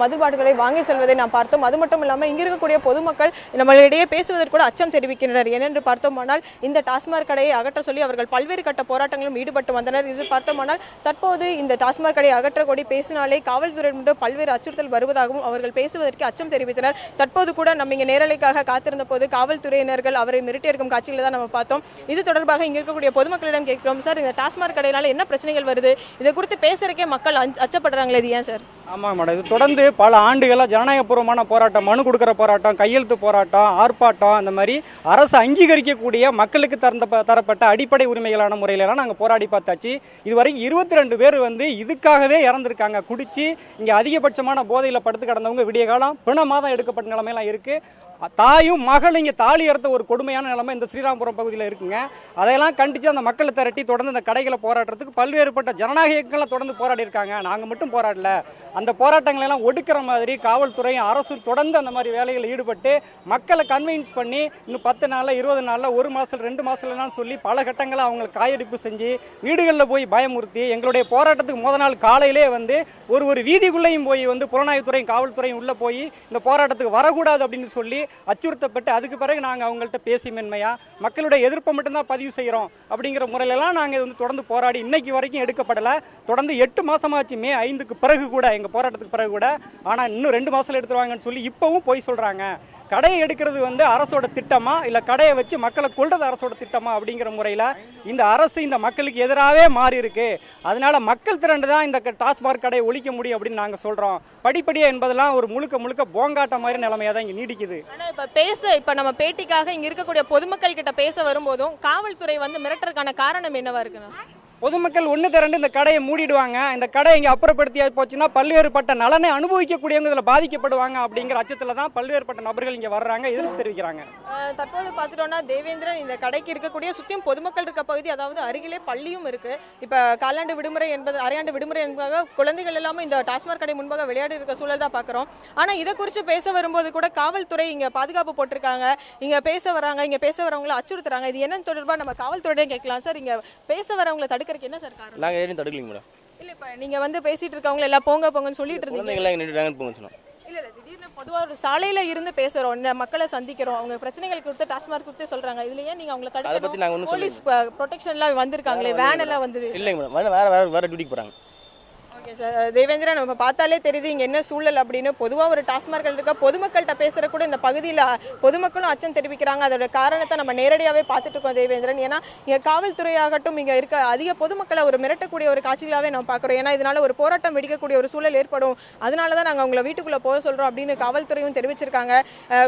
மதுபாட்டுகளை வாங்கி செல்வதை நாம் பார்த்தோம். அது மட்டும் இல்லாமல் இங்க இருக்கக்கூடிய பொதுமக்கள் நம்மளிடையே பேசுவதற்கு கூட அச்சம் தெரிவிக்கின்றனர். ஏனென்று பார்த்தோமானால் இந்த டாஸ்மாக் கடையை அகற்ற சொல்லி அவர்கள் பல்வேறு கட்ட போராட்டங்களும் ஈடுபட்டு வந்தனர். இது பார்த்தோமானால் தற்போது இந்த டாஸ்மாக் கடையை அகற்றக்கூடிய பேசினாலே காவல்துறை பல்வேறு அச்சுறுத்தல் வருவதாகவும் அவர்கள் பேசுவதற்கு அச்சம் தெரிவித்தனர். தற்போது கூட நம்ம இங்க நேரலைக்காக காத்திருந்த போது காவல்துறை அவரை மிரட்டியிருக்கும் காட்சிகளை தான் நம்ம பார்த்தோம். இது தொடர்பாக இங்க இருக்கக்கூடிய பொதுமக்களிடம் கேட்கிறோம். சார், இந்த டாஸ்மாக் கடையினால என்ன பிரச்சனைகள் வருது, இதை குறித்து பேசுறதுக்கே மக்கள் அச்சப்படுறாங்களே, இது ஏன் சார்? ஆமாம் மேடம், இது தொடர்ந்து பல ஆண்டுகளாக ஜனநாயகபூர்வமான போராட்டம், மனு கொடுக்குற போராட்டம், கையெழுத்து போராட்டம், ஆர்ப்பாட்டம், அந்த மாதிரி அரசு அங்கீகரிக்கக்கூடிய மக்களுக்கு தரப்பட்ட அடிப்படை உரிமைகளான முறையிலலாம் நாங்கள் போராடி பார்த்தாச்சு. இதுவரைக்கும் 22 பேர் வந்து இதுக்காகவே இறந்துருக்காங்க. குடிச்சு இங்கே அதிகபட்சமான போதையில் படுத்து கிடந்தவங்க விடிய காலம் பிணமாக தான் எடுக்கப்பட்ட நிலைமையெல்லாம் இருக்குது. தாயும் மகள் இங்கே தாலி அறுத்த ஒரு கொடுமையான நிலைமை இந்த ஸ்ரீராம்புரம் பகுதியில் இருக்குங்க. அதையெல்லாம் கண்டித்து அந்த மக்களை திரட்டி தொடர்ந்து இந்த கடைகளை போராடுறதுக்கு பல்வேறுபட்ட ஜனநாயக இயக்கங்களை தொடர்ந்து போராடி இருக்காங்க. நாங்கள் மட்டும் போராடல, அந்த போராட்டங்களெல்லாம் ஒடுக்கிற மாதிரி காவல்துறை அரசு தொடர்ந்து அந்த மாதிரி வேலைகளில் ஈடுபட்டு மக்களை கன்வின்ஸ் பண்ணி இன்னும் 10 நாளில் 20 நாளில் 1 மாதம் 2 மாதம்லாம் சொல்லி பல கட்டங்களை அவங்களுக்கு காயடிப்பு செஞ்சு வீடுகளில் போய் பயமுறுத்தி எங்களுடைய போராட்டத்துக்கு முதல் நாள் காலையிலே வந்து ஒரு வீதிக்குள்ளேயும் போய் வந்து புலனாய்வுத்துறையும் காவல்துறையும் உள்ளே போய் இந்த போராட்டத்துக்கு வரக்கூடாது அப்படின்னு சொல்லி அச்சுறுத்தப்பட்டு அதுக்கு பிறகு நாங்கள் அவங்கள்ட்ட பேசி மென்மையாக மக்களுடைய எதிர்ப்பை மட்டும்தான் பதிவு செய்கிறோம் அப்படிங்கிற முறையிலலாம் நாங்கள் வந்து தொடர்ந்து போராடி இன்னைக்கு வரைக்கும் எடுக்கப்படலை. தொடர்ந்து 8 மாதமாச்சு, மே 5க்கு பிறகு கூட, எங்கள் போராட்டத்துக்கு பிறகு கூட. ஆனால் இன்னும் 2 மாதத்தில் எடுத்துருவாங்கன்னு சொல்லி இப்போவும் போய் சொல்கிறாங்க. கடையை எடுக்கிறது வந்து அரசோட திட்டமா, இல்லை கடையை வச்சு மக்களை கொள்றது அரசோட திட்டமா அப்படிங்கிற முறையில் இந்த அரசு இந்த மக்களுக்கு எதிராகவே மாறி இருக்கு. அதனால மக்கள் திரண்டு தான் இந்த டாஸ்மாக் கடையை ஒழிக்க முடியும் அப்படின்னு நாங்கள் சொல்கிறோம். படிப்படியாக என்பதெல்லாம் ஒரு முழுக்க போங்காட்ட மாதிரி நிலைமையாக தான் இங்கே நீடிக்குது. ஆனால் இப்போ நம்ம பேட்டிக்காக இங்கே இருக்கக்கூடிய பொதுமக்கள் கிட்ட பேச வரும்போதும் காவல்துறை வந்து மிரட்டுறதுக்கான காரணம் என்னவா இருக்குன்னா, பொதுமக்கள் ஒன்று திரண்டு இந்த கடையை மூடிடுவாங்க, இந்த கடை இங்கே அப்புறப்படுத்தி போச்சுன்னா பல்வேறுபட்ட நலனை அனுபவிக்கக்கூடியவங்க இதில் பாதிக்கப்படுவாங்க அப்படிங்கிற அச்சத்தில் தான் பல்வேறுபட்ட நபர்கள் இங்கே வர்றாங்க, எதிர்ப்பு தெரிவிக்கிறாங்க. தற்போது பார்த்துட்டோம்னா தேவேந்திரன், இந்த கடைக்கு இருக்கக்கூடிய சுற்றியும் பொதுமக்கள் இருக்க பகுதி, அதாவது அருகிலே பள்ளியும் இருக்கு. இப்போ காலாண்டு விடுமுறை அரையாண்டு விடுமுறை என்பதாக குழந்தைகள் எல்லாமே இந்த டாஸ்மாக் கடை முன்பாக விளையாடி இருக்க சூழல் தான் பார்க்குறோம். ஆனால் இதை குறித்து பேச வரும்போது கூட காவல்துறை இங்கே பாதுகாப்பு போட்டிருக்காங்க, இங்கே பேச வராங்க, இங்கே பேச வரவங்களை அச்சுறுத்துறாங்க. இது என்ன தொடர்பாக நம்ம காவல்துறையே கேட்கலாம். சார், இங்கே பேச வரவங்களை தடுக்க என்ன சார் காரணம்? நாங்க ஏறி தடுக்கலங்க மேடம். இல்ல, இப்ப நீங்க வந்து பேசிட்டு இருக்கவங்க எல்லாம் போங்கன்னு சொல்லிட்டு இருந்தீங்க. குழந்தைகள் எல்லாம் நின்னுட்டாங்கன்னு போங்க சொன்னோம். இல்ல திடீர்னு பொதுவாக ஒரு சாலையில இருந்து பேசுறோம், இந்த மக்களை சந்திக்கிறோம், அவங்க பிரச்சனைகள் குறித்து டாஸ்மாக் குறித்து சொல்றாங்க. இதுல ஏன் நீங்க அவங்களை தடுக்கணும்? போலீஸ் ப்ரொடெக்ஷன்லாம் வந்திருக்காங்களே, வேன் எல்லாம் வந்தது. இல்லைங்க மேடம், வேற டியூட்டிக்கு போறாங்க. ஓகே சார், தேவேந்திரன், நம்ம பார்த்தாலே தெரியுது இங்கே என்ன சூழல் அப்படின்னு. பொதுவாக ஒரு டாஸ்மார்கள் இருக்கா, பொதுமக்கள்கிட்ட பேசுகிற கூட இந்த பகுதியில் பொதுமக்களும் அச்சம் தெரிவிக்கிறாங்க. அதோட காரணத்தை நம்ம நேரடியாகவே பார்த்துட்டு இருக்கோம் தேவேந்திரன். ஏன்னா இங்கே காவல்துறையாகட்டும் இங்கே இருக்க அதிக பொதுமக்களை ஒரு மிரட்டக்கூடிய ஒரு காட்சிகளாகவே நம்ம பார்க்குறோம். ஏன்னா இதனால ஒரு போராட்டம் வெடிக்கக்கூடிய ஒரு சூழல் ஏற்படும், அதனால தான் நாங்கள் அவங்கள வீட்டுக்குள்ளே போக சொல்கிறோம் அப்படின்னு காவல்துறையும் தெரிவிச்சிருக்காங்க.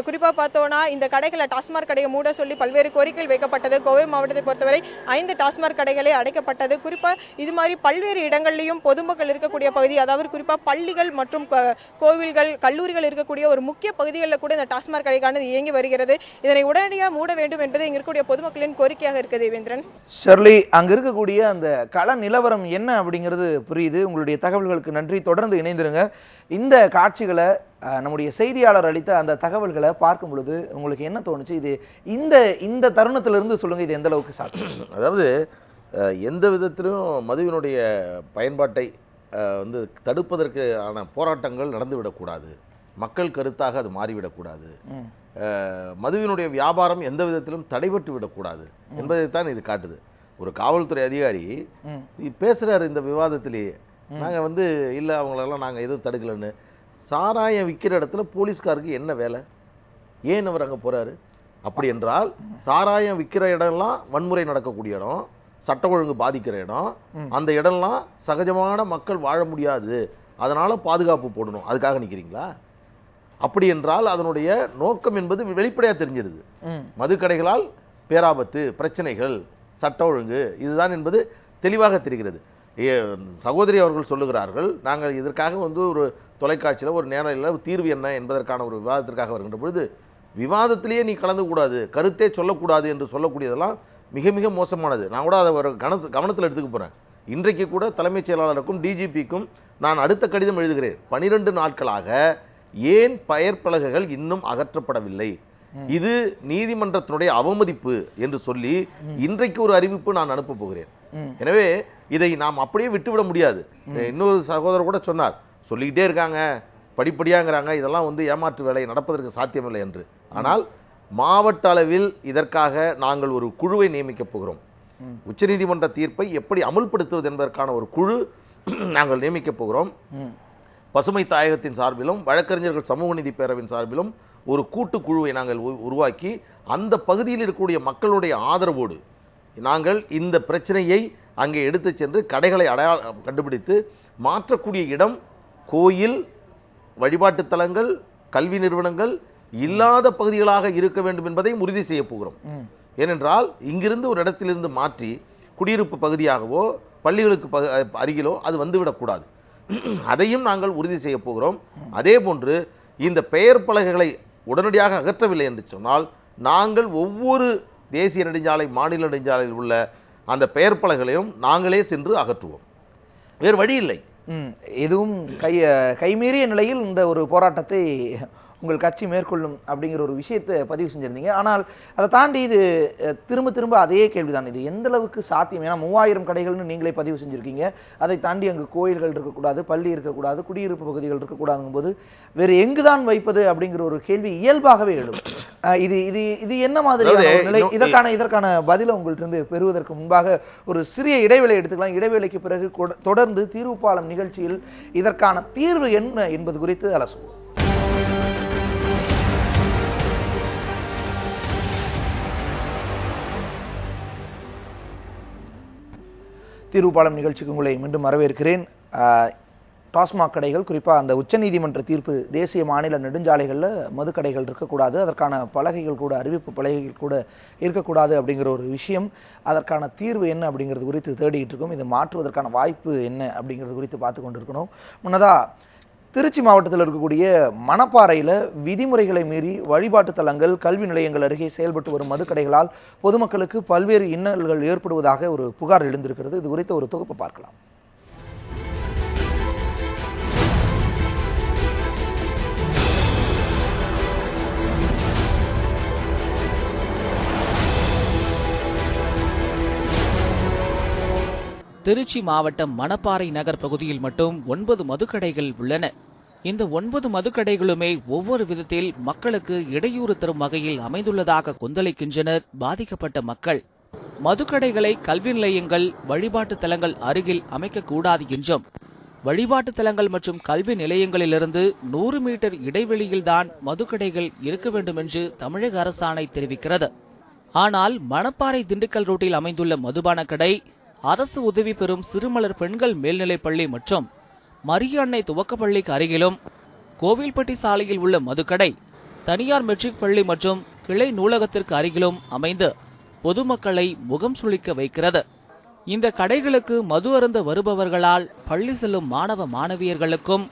குறிப்பாக பார்த்தோன்னா இந்த கடைகளை டாஸ்மாக் கடையை மூட சொல்லி பல்வேறு கோரிக்கைகள் வைக்கப்பட்டது. கோவை மாவட்டத்தை பொறுத்தவரை 5 டாஸ்மாக் கடைகளே அடைக்கப்பட்டது. குறிப்பாக இது மாதிரி பல்வேறு இடங்கள்லையும் பொதுமக்கள் இருக்கக்கூடிய பகுதி, அதாவது குறிப்பாக பள்ளிகள் மற்றும் கோவில்கள், கல்லூரிகள் இருக்கக்கூடிய ஒரு முக்கிய பகுதிகளில் கூட இந்த டாஸ்மாக் கடைக்கானது இயங்கி வருகிறது. இதனை உடனடியாக மூட வேண்டும் என்பது இங்க இருக்கக்கூடிய பொதுமக்களின் கோரிக்கையாக இருக்குது. தேவேந்திரன், ஷெர்லி, அங்க இருக்கக்கூடிய அந்த கள நிலவரம் என்ன அப்படிங்கிறது புரியுது. உங்களுடைய தகவல்களுக்கு நன்றி. தொடர்ந்து இணைந்திருங்க. இந்த காட்சிகளை நம்முடைய செய்தியாளர் அளித்த அந்த தகவல்களை பார்க்கும் பொழுது உங்களுக்கு என்ன தோணுச்சு? இது இந்த தருணத்திலிருந்து சொல்லுங்க, இது எந்த அளவுக்கு சாத்தியம்? அதாவது எந்த விதத்திலும் மதுவினுடைய பயன்பாட்டை வந்து தடுப்பதற்கு ஆன போராட்டங்கள் நடந்துவிடக்கூடாது, மக்கள் கருத்தாக அது மாறிவிடக்கூடாது, மதுவினுடைய வியாபாரம் எந்த விதத்திலும் தடைபட்டு விடக்கூடாது என்பதைத்தான் இது காட்டுது. ஒரு காவல்துறை அதிகாரி பேசுகிறார் இந்த விவாதத்திலேயே, நாங்கள் வந்து இல்லை அவங்களெல்லாம் நாங்கள் எதுவும் தடுக்கலைன்னு. சாராயம் விற்கிற இடத்துல போலீஸ்காருக்கு என்ன வேலை? ஏன் அவர் அங்கே போகிறாரு? அப்படி என்றால் சாராயம் விற்கிற இடம்லாம் வன்முறை நடக்கக்கூடிய இடம், சட்ட ஒழுங்கு பாதிக்கிற இடம், அந்த இடம்லாம் சகஜமான மக்கள் வாழ முடியாது, அதனால் பாதுகாப்பு போடணும், அதுக்காக நிற்கிறீங்களா? அப்படி என்றால் அதனுடைய நோக்கம் என்பது வெளிப்படையாக தெரிஞ்சிருது. மதுக்கடைகளால் பேராபத்து, பிரச்சனைகள், சட்ட ஒழுங்கு இதுதான் என்பது தெளிவாக தெரிகிறது. சகோதரி அவர்கள் சொல்லுகிறார்கள், நாங்கள் இதற்காக வந்து ஒரு தொலைக்காட்சியில் ஒரு நேரில் தீர்வு என்ன என்பதற்கான ஒரு விவாதத்திற்காக வருகின்ற பொழுது விவாதத்திலேயே நீ கலந்துக்கூடாது, கருத்தே சொல்லக்கூடாது என்று சொல்லக்கூடியதெல்லாம் மிக மிக மோசமானது. நான் கூட அதை ஒரு கவனத்தில் எடுத்துக்க போகிறேன். இன்றைக்கு கூட தலைமைச் செயலாளருக்கும் டிஜிபிக்கும் நான் அடுத்த கடிதம் எழுதுகிறேன். 12 நாட்களாக ஏன் பெயர் பலகைகள் இன்னும் அகற்றப்படவில்லை, இது நீதிமன்றத்தினுடைய அவமதிப்பு என்று சொல்லி இன்றைக்கு ஒரு அறிவிப்பு நான் அனுப்ப போகிறேன். எனவே இதை நாம் அப்படியே விட்டுவிட முடியாது. இன்னொரு சகோதரர் கூட சொன்னார், சொல்லிக்கிட்டே இருக்காங்க, படிப்படியாங்கிறாங்க, இதெல்லாம் வந்து ஏமாற்று வேலை நடப்பதற்கு சாத்தியமில்லை என்று. ஆனால் மாவட்ட அளவில் இதற்காக நாங்கள் ஒரு குழுவை நியமிக்கப் போகிறோம். உச்சநீதிமன்ற தீர்ப்பை எப்படி அமுல்படுத்துவது என்பதற்கான ஒரு குழு நாங்கள் நியமிக்கப் போகிறோம். பசுமை தாயகத்தின் சார்பிலும் வழக்கறிஞர்கள் சமூக நீதி பேரவின் சார்பிலும் ஒரு கூட்டு குழுவை நாங்கள் உருவாக்கி அந்த பகுதியில் இருக்கக்கூடிய மக்களுடைய ஆதரவோடு நாங்கள் இந்த பிரச்சனையை அங்கே எடுத்து சென்று கடைகளை கண்டுபிடித்து மாற்றக்கூடிய இடம் கோயில், வழிபாட்டுத் தலங்கள், கல்வி நிறுவனங்கள் இல்லாத பகுதிகளாக இருக்க வேண்டும் என்பதை உறுதி செய்ய போகிறோம். ஏனென்றால் இங்கிருந்து ஒரு இடத்திலிருந்து மாற்றி குடியிருப்பு பகுதியாகவோ பள்ளிகளுக்கு அருகிலோ அது வந்துவிடக்கூடாது. அதையும் நாங்கள் உறுதி செய்ய போகிறோம். அதே போன்று இந்த பெயர் பலகைகளை உடனடியாக அகற்றவில்லை என்று சொன்னால் நாங்கள் ஒவ்வொரு தேசிய நெடுஞ்சாலை, மாநில நெடுஞ்சாலையில் உள்ள அந்த பெயர் பலகைகளையும் நாங்களே சென்று அகற்றுவோம். வேறு வழி இல்லை. எதுவும் கைமீறிய நிலையில் இந்த ஒரு போராட்டத்தை உங்கள் கட்சி மேற்கொள்ளும் அப்படிங்கிற ஒரு விஷயத்தை பதிவு செஞ்சுருந்தீங்க. ஆனால் அதை தாண்டி இது திரும்ப அதே கேள்விதான், இது எந்த அளவுக்கு சாத்தியம்? ஏன்னா 3000 கடைகள்னு நீங்களே பதிவு செஞ்சுருக்கீங்க. அதை தாண்டி அங்கு கோயில்கள் இருக்கக்கூடாது, பள்ளி இருக்கக்கூடாது, குடியிருப்பு பகுதிகள் இருக்கக்கூடாதுங்கும் போது வேறு எங்கு தான் வைப்பது அப்படிங்கிற ஒரு கேள்வி இயல்பாகவே எழும். இது இது இது என்ன மாதிரியான நிலை? இதற்கான பதிலை உங்கள்கிட்ட பெறுவதற்கு முன்பாக ஒரு சிறிய இடைவேளை எடுத்துக்கலாம். இடைவேளைக்கு பிறகு தொடர்ந்து தீர்வுப்பாலம் நிகழ்ச்சியில் இதற்கான தீர்வு என்ன என்பது குறித்து அலசுவோம். தீர்வுப்பாலம் நிகழ்ச்சிக்கு உங்களை மீண்டும் வரவேற்கிறேன். டாஸ்மாக் கடைகள், குறிப்பாக அந்த உச்சநீதிமன்ற தீர்ப்பு, தேசிய மாநில நெடுஞ்சாலைகளில் மதுக்கடைகள் இருக்கக்கூடாது, அதற்கான பலகைகள் கூட, அறிவிப்பு பலகைகள் கூட இருக்கக்கூடாது அப்படிங்கிற ஒரு விஷயம், அதற்கான தீர்வு என்ன அப்படிங்கிறது குறித்து தேடிக்கிட்டு இருக்கோம். இதை மாற்றுவதற்கான வாய்ப்பு என்ன அப்படிங்கிறது குறித்து பார்த்து கொண்டு இருக்கணும். முன்னதாக திருச்சி மாவட்டத்தில் இருக்கக்கூடிய மணப்பாறையில் விதிமுறைகளை மீறி வழிபாட்டு தலங்கள், கல்வி நிலையங்கள் அருகே செயல்பட்டு வரும் மதுக்கடைகளால் பொதுமக்களுக்கு பல்வேறு இன்னல்கள் ஏற்படுவதாக ஒரு புகார் எழுந்திருக்கிறது. இது குறித்த ஒரு தொகுப்பை பார்க்கலாம். திருச்சி மாவட்டம் மணப்பாறை நகர் பகுதியில் மட்டும் 9 மதுக்கடைகள் உள்ளன. இந்த 9 மதுக்கடைகளுமே ஒவ்வொரு விதத்தில் மக்களுக்கு இடையூறு தரும் வகையில் அமைந்துள்ளதாக கொந்தளிக்கின்றனர் பாதிக்கப்பட்ட மக்கள். மதுக்கடைகளை கல்வி நிலையங்கள், வழிபாட்டு தலங்கள் அருகில் அமைக்கக்கூடாது என்றும், வழிபாட்டு தலங்கள் மற்றும் கல்வி நிலையங்களிலிருந்து 100 மீட்டர் இடைவெளியில்தான் மதுக்கடைகள் இருக்க வேண்டும் என்று தமிழக அரசாணை தெரிவிக்கிறது. ஆனால் மணப்பாறை திண்டுக்கல் ரோட்டில் அமைந்துள்ள மதுபான கடை, அரசு உதவி பெறும் சிறுமலர் பெண்கள் மேல்நிலைப்பள்ளி மற்றும் மரியன்னை துவக்கப்பள்ளிக்கு அருகிலும், கோவில்பட்டி சாலையில் உள்ள மதுக்கடை தனியார் மெட்ரிக் பள்ளி மற்றும் கிளை நூலகத்திற்கு அருகிலும் அமைந்து பொதுமக்களை முகம் சுளிக்க வைக்கிறது. இந்த கடைகளுக்கு மது அருந்த வருபவர்களால் பள்ளி செல்லும் மாணவ மாணவியர்களுக்கும்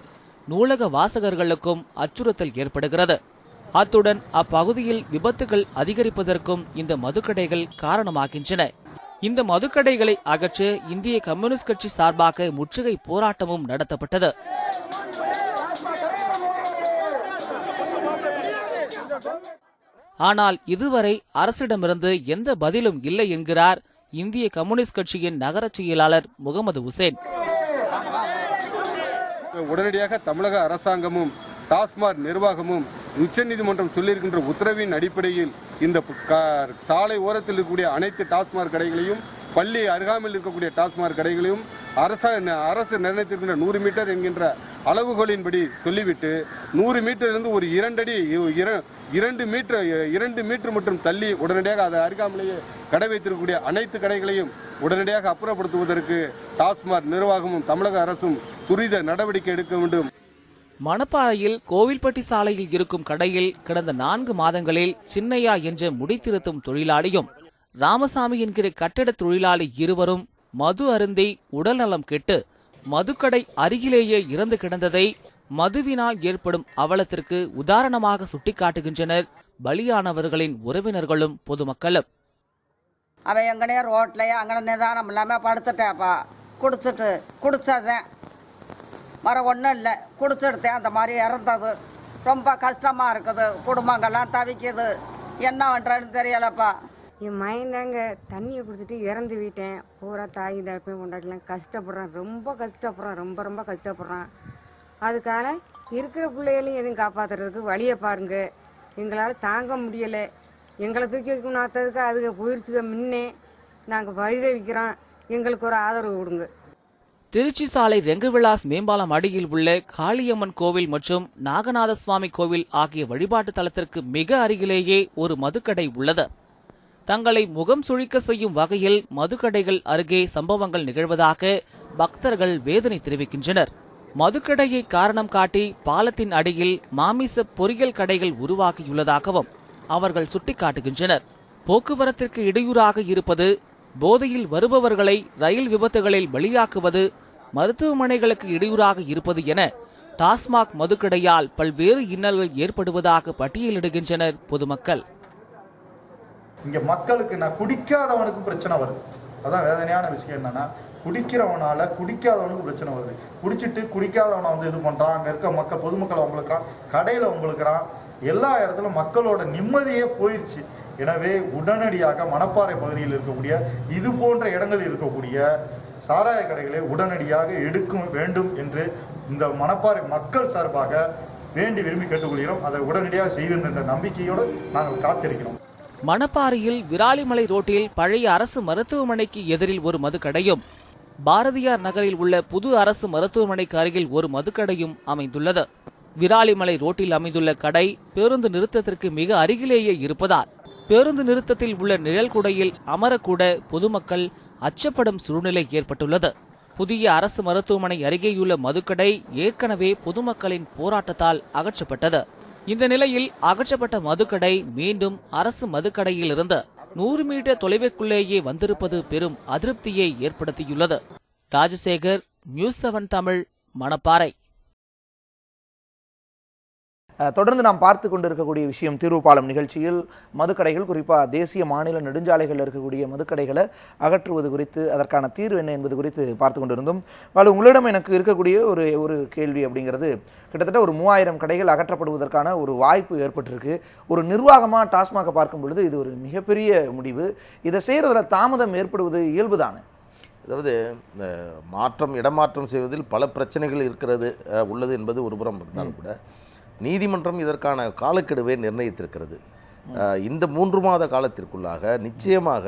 நூலக வாசகர்களுக்கும் அச்சுறுத்தல் ஏற்படுகிறது. அத்துடன் அப்பகுதியில் விபத்துகள் அதிகரிப்பதற்கும் இந்த மதுக்கடைகள் காரணமாகின்றன. இந்த மதுக்கடைகளை அகற்ற இந்திய கம்யூனிஸ்ட் கட்சி சார்பாக முற்றுகை போராட்டமும் நடத்தப்பட்டது. ஆனால் இதுவரை அரசிடமிருந்து எந்த பதிலும் இல்லை என்கிறார் இந்திய கம்யூனிஸ்ட் கட்சியின் நகர செயலாளர் முகமது உசேன். உடனடியாக தமிழக அரசாங்கமும் டாஸ்மாக் நிர்வாகமும் உச்சநீதிமன்றம் சொல்லியிருக்கின்ற உத்தரவின் அடிப்படையில் இந்த சாலை ஓரத்தில் இருக்கக்கூடிய அனைத்து டாஸ்மாக் கடைகளையும், பள்ளி அருகாமையில் இருக்கக்கூடிய டாஸ்மாக் கடைகளையும் அரசு நிர்ணயித்திருக்கின்ற 100 மீட்டர் என்கின்ற அளவுகளின்படி சொல்லிவிட்டு 100 மீட்டரிலிருந்து ஒரு 2 மீட்டர் மற்றும் தள்ளி உடனடியாக அதை அருகாமையிலேயே கடை வைத்திருக்கக்கூடிய அனைத்து கடைகளையும் உடனடியாக அப்புறப்படுத்துவதற்கு டாஸ்மாக் நிர்வாகமும் தமிழக அரசும் துரித நடவடிக்கை எடுக்க வேண்டும். மணப்பாறையில் கோவில்பட்டி சாலையில் இருக்கும் கடையில் கடந்த 4 மாதங்களில் சின்னையா என்ற முடித்திருத்தும் தொழிலாளியும் ராமசாமி என்கிற கட்டட தொழிலாளி இருவரும் மது அருந்தி உடல்நலம் கெட்டு மதுக்கடை அருகிலேயே இறந்து கிடந்ததை மதுவினால் ஏற்படும் அவலத்திற்கு உதாரணமாக சுட்டிக்காட்டுகின்றனர் பலியானவர்களின் உறவினர்களும் பொதுமக்களும். அவன் எங்கனே ரோட்லயே அங்கே நிதானம் இல்லாமல் படுத்துட்டேப்பா, குடிச்சதேன் மர ஒன்றும் இல்லை, குடிச்செடுத்தேன், அந்த மாதிரி இறந்தது. ரொம்ப கஷ்டமாக இருக்குது, குடும்பங்கள்லாம் தவிக்குது, என்ன பண்ணுறேன்னு தெரியலப்பா. என் மைந்தாங்க தண்ணியை குடிச்சிட்டு இறந்து விட்டேன். பூரா தாய் தப்பையும் கொண்டாடலாம் கஷ்டப்படுறான், ரொம்ப கஷ்டப்படுறான், ரொம்ப கஷ்டப்படுறான். அதுக்காக இருக்கிற பிள்ளைகளையும் எதுவும் காப்பாற்றுறதுக்கு வழியை பாருங்க. எங்களால் தாங்க முடியலை, எங்களை தூக்கி வைக்கணும் நாத்ததுக்கு அதுக்கு போயிடுச்சுக்க முன்னே நாங்கள் பரிதவிக்கிறோம், எங்களுக்கு ஒரு ஆதரவு கொடுங்க. திருச்சி சாலை ரெங்குவிலாஸ் மேம்பாலம் அடியில் உள்ள காளியம்மன் கோவில் மற்றும் நாகநாத சுவாமி கோவில் ஆகிய வழிபாட்டு தலத்திற்கு மிக அருகிலேயே ஒரு மதுக்கடை உள்ளது. தங்களை முகம் சுழிக்க செய்யும் வகையில் மதுக்கடைகள் அருகே சம்பவங்கள் நிகழ்வதாக பக்தர்கள் வேதனை தெரிவிக்கின்றனர். மதுக்கடையை காரணம் காட்டி பாலத்தின் அடியில் மாமிச பொரியல் கடைகள் உருவாகியுள்ளதாகவும் அவர்கள் சுட்டிக்காட்டுகின்றனர். போக்குவரத்திற்கு இடையூறாக இருப்பது, போதையில் வருபவர்களை ரயில் விபத்துகளில் பலியாக்குவது, மருத்துவமனைகளுக்கு இடையூறாக இருப்பது என டாஸ்மாக் மதுக்கடையால் பல்வேறு இன்னல்கள் ஏற்படுவதாக பட்டியலிடுகின்றனர் பொதுமக்கள். இங்க மக்களுக்கு நான் குடிக்காதவனுக்கு பிரச்சனை வருது. அதான் வேதனையான விஷயம் என்னன்னா, குடிக்கிறவனால குடிக்காதவனுக்கு பிரச்சனை வருது. குடிச்சிட்டு குடிக்காதவனை இது பண்றான், அங்க இருக்க மக்கள் பொதுமக்களை உங்களுக்குறான், கடையில உங்களுக்குறான், எல்லா இடத்துலும் மக்களோட நிம்மதியே போயிடுச்சு. எனவே உடனடியாக மணப்பாறை பகுதியில் இருக்கக்கூடிய இது போன்ற இடங்களில் இருக்கக்கூடிய சாராய கடைகளை உடனடியாக எடுக்க வேண்டும் என்று இந்த மணப்பாறை மக்கள் சார்பாக வேண்டி விரும்பி கேட்டுக்கொள்கிறோம். அதை உடனடியாக செய்வேன் என்ற நம்பிக்கையோடு நாங்கள் காத்திருக்கிறோம். மணப்பாறையில் விராலிமலை ரோட்டில் பழைய அரசு மருத்துவமனைக்கு எதிரில் ஒரு மதுக்கடையும், பாரதியார் நகரில் உள்ள புது அரசு மருத்துவமனைக்கு அருகில் ஒரு மதுக்கடையும் அமைந்துள்ளது. விராலிமலை ரோட்டில் அமைந்துள்ள கடை பேருந்து நிறுத்தத்திற்கு மிக அருகிலேயே இருப்பதால் பேருந்து நிறுத்தத்தில் உள்ள நிழல்குடையில் அமரக்கூட பொதுமக்கள் அச்சப்படும் சூழ்நிலை ஏற்பட்டுள்ளது. புதிய அரசு மருத்துவமனை அருகேயுள்ள மதுக்கடை ஏற்கனவே பொதுமக்களின் போராட்டத்தால் அகற்றப்பட்டது. இந்த நிலையில் அகற்றப்பட்ட மதுக்கடை மீண்டும் அரசு மதுக்கடையில் இருந்து 100 மீட்டர் தொலைவிற்குள்ளேயே வந்திருப்பது பெரும் அதிருப்தியை ஏற்படுத்தியுள்ளது. ராஜசேகர், நியூஸ் 7 தமிழ், மணப்பாறை. தொடர்ந்து நாம் பார்த்து கொண்டிருக்கக்கூடிய விஷயம் தீர்வுபாலம் நிகழ்ச்சியில் மதுக்கடைகள், குறிப்பாக தேசிய மாநில நெடுஞ்சாலைகளில் இருக்கக்கூடிய மதுக்கடைகளை அகற்றுவது குறித்து, அதற்கான தீர்வு என்ன என்பது குறித்து பார்த்து கொண்டிருந்தோம். உங்களிடம் எனக்கு இருக்கக்கூடிய ஒரு கேள்வி அப்படிங்கிறது, கிட்டத்தட்ட ஒரு 3000 கடைகள் அகற்றப்படுவதற்கான ஒரு வாய்ப்பு ஏற்பட்டிருக்கு. ஒரு நிர்வாகமாக டாஸ்மாக பார்க்கும் பொழுது இது ஒரு மிகப்பெரிய முடிவு. இதை செய்கிறதுல தாமதம் ஏற்படுவது இயல்புதானே? அதாவது மாற்றம் இடமாற்றம் செய்வதில் பல பிரச்சனைகள் உள்ளது என்பது ஒரு புறம் இருந்தாலும் கூட நீதிமன்றம் இதற்கான காலக்கெடுவை நிர்ணயித்திருக்கிறது. இந்த 3 மாத காலத்திற்குள்ளாக நிச்சயமாக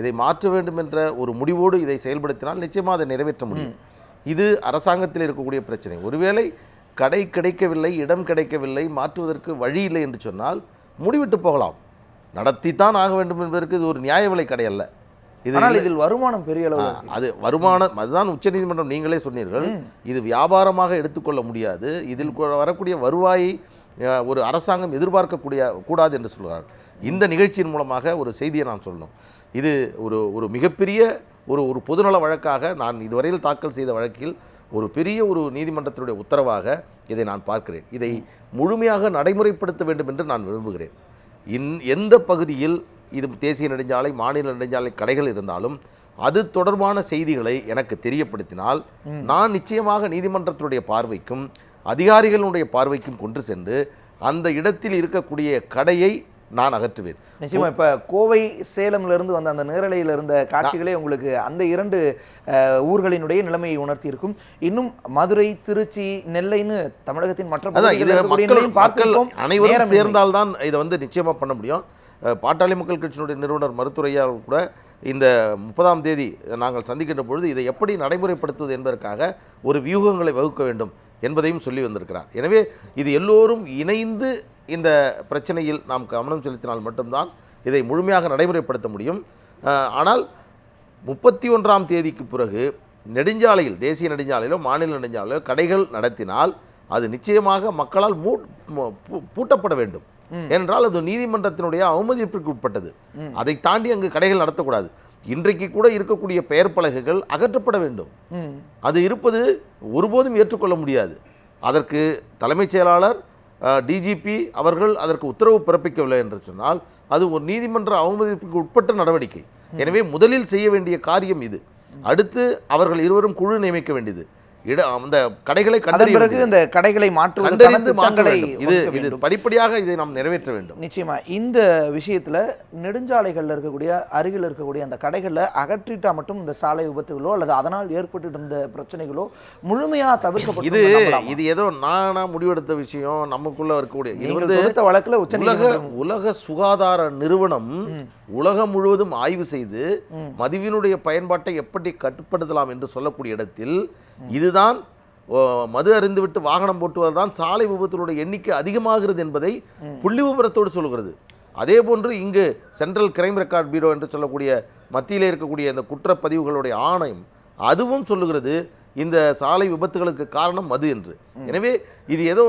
இதை மாற்ற வேண்டும் என்ற ஒரு முடிவோடு இதை செயல்படுத்தினால் நிச்சயமாக அதை நிறைவேற்ற முடியும். இது அரசாங்கத்தில் இருக்கக்கூடிய பிரச்சனை. ஒருவேளை கடை கிடைக்கவில்லை, இடம் கிடைக்கவில்லை, மாற்றுவதற்கு வழி இல்லை என்று சொன்னால் மூடிவிட்டு போகலாம். நடத்தித்தான் ஆக வேண்டும் என்பதற்கு இது ஒரு நியாய விலை கடை அல்ல. இதில் வருமானம் பெரிய அளவு அது வருமானம், அதுதான் உச்சநீதிமன்றம் நீங்களே சொன்னீர்கள். இது வியாபாரமாக எடுத்துக்கொள்ள முடியாது. இதில் வரக்கூடிய வருவாயை ஒரு அரசாங்கம் கூடாது என்று சொல்கிறார்கள். இந்த நிகழ்ச்சியின் மூலமாக ஒரு செய்தியை நான் சொல்லணும். இது ஒரு மிகப்பெரிய ஒரு பொதுநல வழக்காக நான் இதுவரையில் தாக்கல் செய்த வழக்கில் ஒரு பெரிய ஒரு நீதிமன்றத்தினுடைய உத்தரவாக இதை நான் பார்க்கிறேன். இதை முழுமையாக நடைமுறைப்படுத்த வேண்டும் என்று நான் விரும்புகிறேன். எந்த பகுதியில் இது தேசிய நெடுஞ்சாலை, மாநில நெடுஞ்சாலை கடைகள் இருந்தாலும் அது தொடர்பான செய்திகளை எனக்கு தெரியப்படுத்தினால் நான் நிச்சயமாக நீதிமன்றத்தினுடைய பார்வைக்கும் அதிகாரிகளுடைய பார்வைக்கும் கொண்டு சென்று அந்த இடத்தில் இருக்கக்கூடிய கடையை நான் அகற்றுவேன். நிச்சயமா. இப்ப கோவை சேலம்ல இருந்து வந்த அந்த நேரலையில் இருந்த காட்சிகளே உங்களுக்கு அந்த 2 ஊர்களினுடைய நிலைமையை உணர்த்தி இருக்கும். இன்னும் மதுரை, திருச்சி, நெல்லைன்னு தமிழகத்தின் மற்ற மக்கள் அனைவரும் சேர்ந்தால்தான் இதை நிச்சயமா பண்ண முடியும். பாட்டாளி மக்கள் கட்சியினுடைய நிறுவனர் மருத்துவரையால் கூட இந்த 30ஆம் தேதி நாங்கள் சந்திக்கின்ற பொழுது இதை எப்படி நடைமுறைப்படுத்துவது என்பதற்காக ஒரு வியூகங்களை வகுக்க வேண்டும் என்பதையும் சொல்லி வந்திருக்கிறார். எனவே இது எல்லோரும் இணைந்து இந்த பிரச்சனையில் நாம் கவனம் செலுத்தினால் மட்டும்தான் இதை முழுமையாக நடைமுறைப்படுத்த முடியும். ஆனால் 31ஆம் தேதிக்கு பிறகு நெடுஞ்சாலையில், தேசிய நெடுஞ்சாலையிலோ மாநில நெடுஞ்சாலையிலோ கடைகள் நடத்தினால் அது நிச்சயமாக மக்களால் பூட்டப்பட வேண்டும். ஏனென்றால் அது நீதிமன்றத்தினுடைய அவமதிப்பிற்கு உட்பட்டது. அதை தாண்டி அங்கு கடைகள் நடத்தக்கூடாது. இன்றைக்கு கூட இருக்கக்கூடிய பெயர் பலகைகள் அகற்றப்பட வேண்டும். அது இருப்பது ஒருபோதும் ஏற்றுக்கொள்ள முடியாது. அதற்கு தலைமைச் செயலாளர், டிஜிபி அவர்கள் அதற்கு உத்தரவு பிறப்பிக்கவில்லை என்று சொன்னால் அது ஒரு நீதிமன்ற அவமதிப்புக்கு உட்பட்ட நடவடிக்கை. எனவே முதலில் செய்ய வேண்டிய காரியம் இது. அடுத்து அவர்கள் இருவரும் குழு நியமிக்க வேண்டியது. அந்த கடைகளை பிறகு இந்த கடைகளை இது படிப்படியாக இதை நாம் நிறைவேற்ற வேண்டும். நிச்சயமா இந்த விஷயத்துல நெடுஞ்சாலைகள்ல இருக்கக்கூடிய அருகில் இருக்கக்கூடிய அந்த கடைகளை அகற்றிட்டா மட்டும் இந்த சாலை விபத்துகளோ அல்லது அதனால் ஏற்பட்டு இருந்த பிரச்சனைகளோ முழுமையா தவிர்க்கப்படும். இது ஏதோ நானா முடிவெடுத்த விஷயம், நமக்குள்ள இருக்கக்கூடிய வழக்குல உலக சுகாதார நிறுவனம் உலகம் முழுவதும் ஆய்வு செய்து மதுவினுடைய பயன்பாட்டை எப்படி கட்டுப்படுத்தலாம் என்று சொல்லக்கூடிய இடத்தில் இதுதான் மது அருந்துவிட்டு வாகனம் போட்டுவதுதான் சாலை விபத்துகளுடைய எண்ணிக்கை அதிகமாகிறது என்பதை புள்ளி விபரத்தோடு சொல்கிறது. அதே போன்று இங்கு சென்ட்ரல் கிரைம் ரெக்கார்ட் பியூரோ என்று சொல்லக்கூடிய மத்தியில் இருக்கக்கூடிய இந்த குற்றப்பதிவுகளுடைய ஆணையம் அதுவும் சொல்லுகிறது இந்த சாலை விபத்துகளுக்கு காரணம் மது என்று. எனவே இது ஏதோ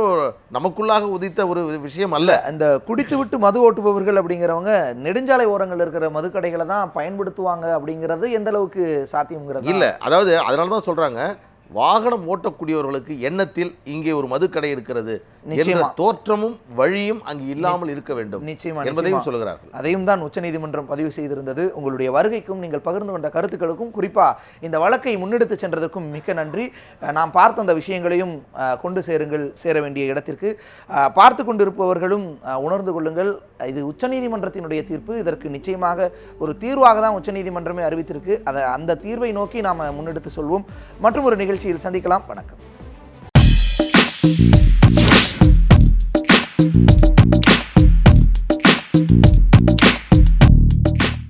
நமக்குள்ளாக உதித்த ஒரு விஷயம் அல்ல. இந்த குடித்து விட்டு மது ஓட்டுபவர்கள் அப்படிங்கிறவங்க நெடுஞ்சாலை ஓரங்கள் இருக்கிற மது கடைகளை தான் பயன்படுத்துவாங்க அப்படிங்கிறது எந்த அளவுக்கு சாத்தியம்ங்கிறது இல்லை. அதாவது அதனால தான் சொல்றாங்க, வாகனம் ஓட்டக்கூடியவர்களுக்கு எண்ணத்தில் இங்கே ஒரு மதுக்கடை இருக்கிறது என்ற தோற்றமும் வழியும் அங்கு இல்லாமல் இருக்க வேண்டும் என்பதையும் சொல்கிறார்கள். அதையும் தான் உச்சநீதிமன்றம் பதிவு செய்திருந்தது. உங்களுடைய வருகைக்கும் நீங்கள் பகிர்ந்து கொண்ட கருத்துக்களுக்கும் குறிப்பா இந்த வழக்கை முன்னெடுத்து சென்றதற்கும் மிக்க நன்றி. நாம் பார்த்த அந்த விஷயங்களையும் கொண்டு சேர வேண்டிய இடத்திற்கு பார்த்து கொண்டிருப்பவர்களும் உணர்ந்து கொள்ளுங்கள். இது உச்சநீதிமன்றத்தினுடைய தீர்ப்பு. இதற்கு நிச்சயமாக ஒரு தீர்வாக தான் உச்சநீதிமன்றமே அறிவித்திருக்கு. அந்த தீர்வை நோக்கி நாம் முன்னெடுத்து சொல்வோம். மற்றும் ஒரு நிகழ்ச்சியில் சந்திக்கலாம். வணக்கம்.